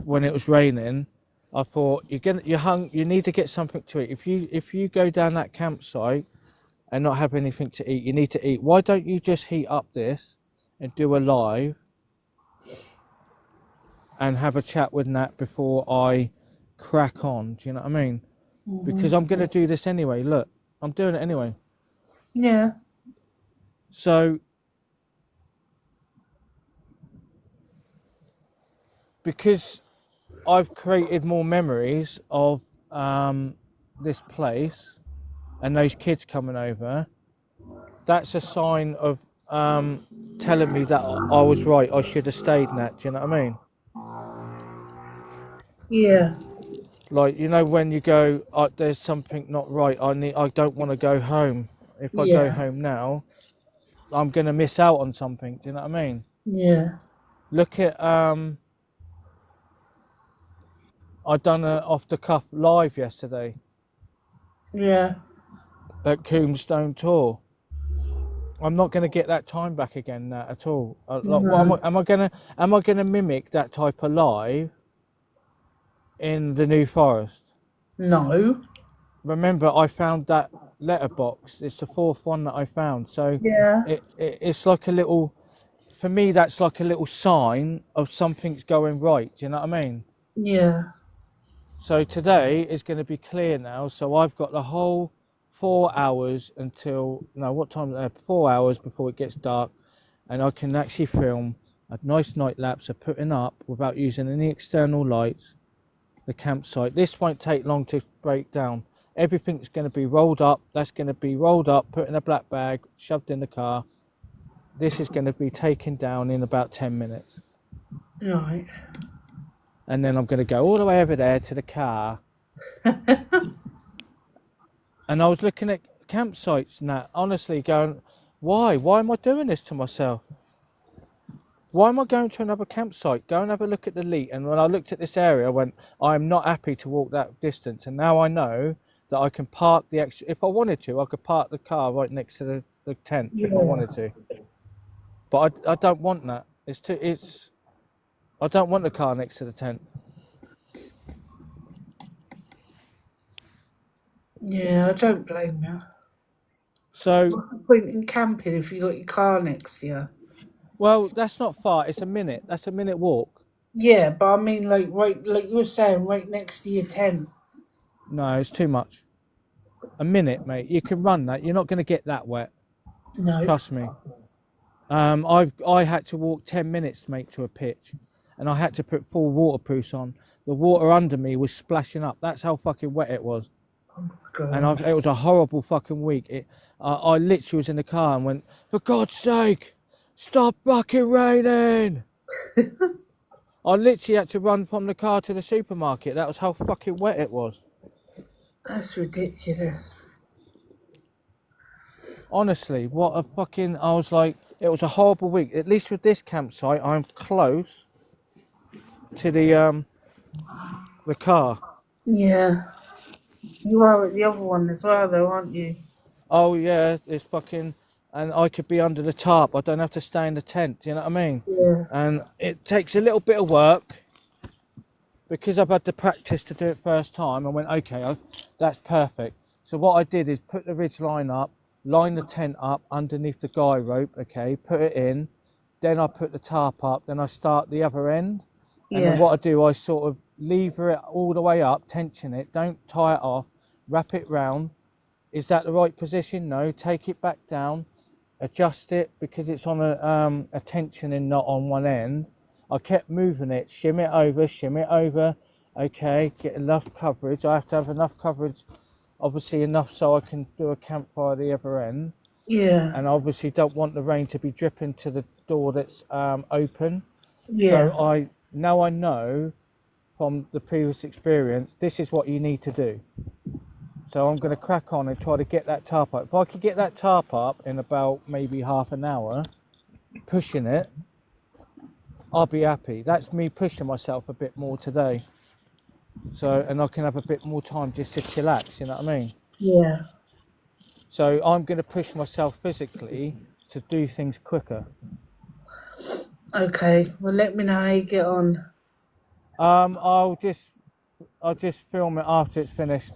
when it was raining, I thought you need to get something to eat. If you go down that campsite and not have anything to eat, you need to eat. Why don't you just heat up this and do a live and have a chat with Nat before I crack on? Do you know what I mean? Because I'm going to do this anyway. Look, I'm doing it anyway. Yeah. So, because I've created more memories of this place and those kids coming over, that's a sign of telling me that I was right. I should have stayed, Nat. Do you know what I mean? Yeah. Like, you know, when you go, there's something not right. I don't want to go home. If I go home now, I'm gonna miss out on something. Do you know what I mean? Yeah. Look at I done a off the cuff live yesterday. Yeah. At Coomstone Tour. I'm not gonna get that time back again, at all. Like, am I gonna mimic that type of live in the New Forest? No. Remember, I found that letterbox. It's the fourth one that I found. So it's like a little, for me, that's like a little sign of something's going right. Do you know what I mean? Yeah. So today is going to be clear now. So I've got the whole 4 hours until, no, what time is it? 4 hours before it gets dark. And I can actually film a nice night lapse of putting up without using any external lights the campsite. This won't take long to break down. Everything's going to be rolled up. That's going to be rolled up, put in a black bag, shoved in the car. This is going to be taken down in about 10 minutes. Right. And then I'm going to go all the way over there to the car. And I was looking at campsites and that, honestly going, why? Why am I doing this to myself? Why am I going to another campsite? Go and have a look at the Leet. And when I looked at this area, I went, I'm not happy to walk that distance. And now I know that I can park the extra, if I wanted to, I could park the car right next to the tent if I wanted to. But I don't want that. I don't want the car next to the tent. Yeah, I don't blame you. So, what's the point in camping if you got your car next to you? Well, that's not far. It's a minute. That's a minute walk. Yeah, but I mean, like you were saying, right next to your tent. No, it's too much. A minute, mate. You can run that. You're not going to get that wet. No. Trust me. I had to walk 10 minutes, mate, to a pitch, and I had to put full waterproofs on. The water under me was splashing up. That's how fucking wet it was. God. And it was a horrible fucking week. I literally was in the car and went, for God's sake, stop fucking raining. I literally had to run from the car to the supermarket. That was how fucking wet it was. That's ridiculous. Honestly, what a fucking... I was like, it was a horrible week. At least with this campsite, I'm close to the car. Yeah. You are at the other one as well, though, aren't you? Oh yeah, it's fucking... And I could be under the tarp. I don't have to stay in the tent. Do you know what I mean? Yeah. And it takes a little bit of work. Because I've had the practice to do it first time, I went, okay, that's perfect. So what I did is put the ridge line up, line the tent up underneath the guy rope, okay, put it in. Then I put the tarp up, then I start the other end. And then what I do, I sort of lever it all the way up, tension it, don't tie it off, wrap it round. Is that the right position? No, take it back down, adjust it because it's on a tensioning knot on one end. I kept moving it, shim it over, okay, get enough coverage. I have to have enough coverage, obviously enough so I can do a campfire at the other end. Yeah. And obviously don't want the rain to be dripping to the door that's open. Yeah. So now I know from the previous experience, this is what you need to do. So I'm going to crack on and try to get that tarp up. If I could get that tarp up in about maybe half an hour, pushing it, I'll be happy. That's me pushing myself a bit more today. So, and I can have a bit more time just to chillax, you know what I mean? Yeah. So I'm going to push myself physically to do things quicker. Okay. Well, let me know how you get on. I'll just film it after it's finished,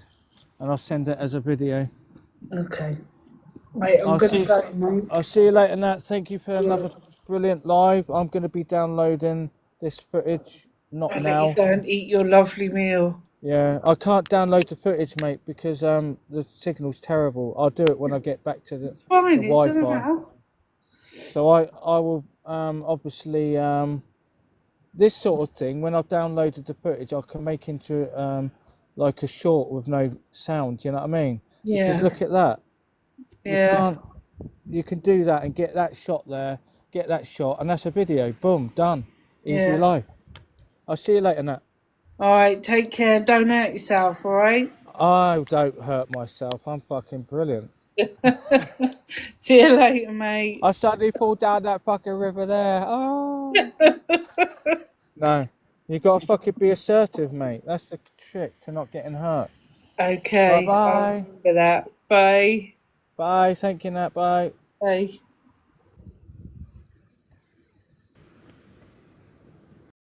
and I'll send it as a video. Okay. Right, I'm going to go, mate. I'll see you later, Nat. Thank you for another brilliant live. I'm going to be downloading this footage, not I'll now. let you go and eat your lovely meal. Yeah, I can't download the footage, mate, because the signal's terrible. I'll do it when I get back to the Fine, the it doesn't Wi-Fi. matter. So I will obviously this sort of thing. When I've downloaded the footage, I can make into like a short with no sound. You know what I mean? Yeah. Because look at that. Yeah. You can do that and get that shot there, get that shot, and that's a video. Boom, done. Easy Yeah. life. I'll see you later, Nat. All right, take care. Don't hurt yourself, all right? I don't hurt myself. I'm fucking brilliant. See you later, mate. I suddenly fall down that fucking river there. Oh. No, you gotta fucking be assertive, mate. That's the trick to not getting hurt. Okay. Bye-bye. I'll remember that. Bye. Bye. Thank you, Nat. Bye. Bye.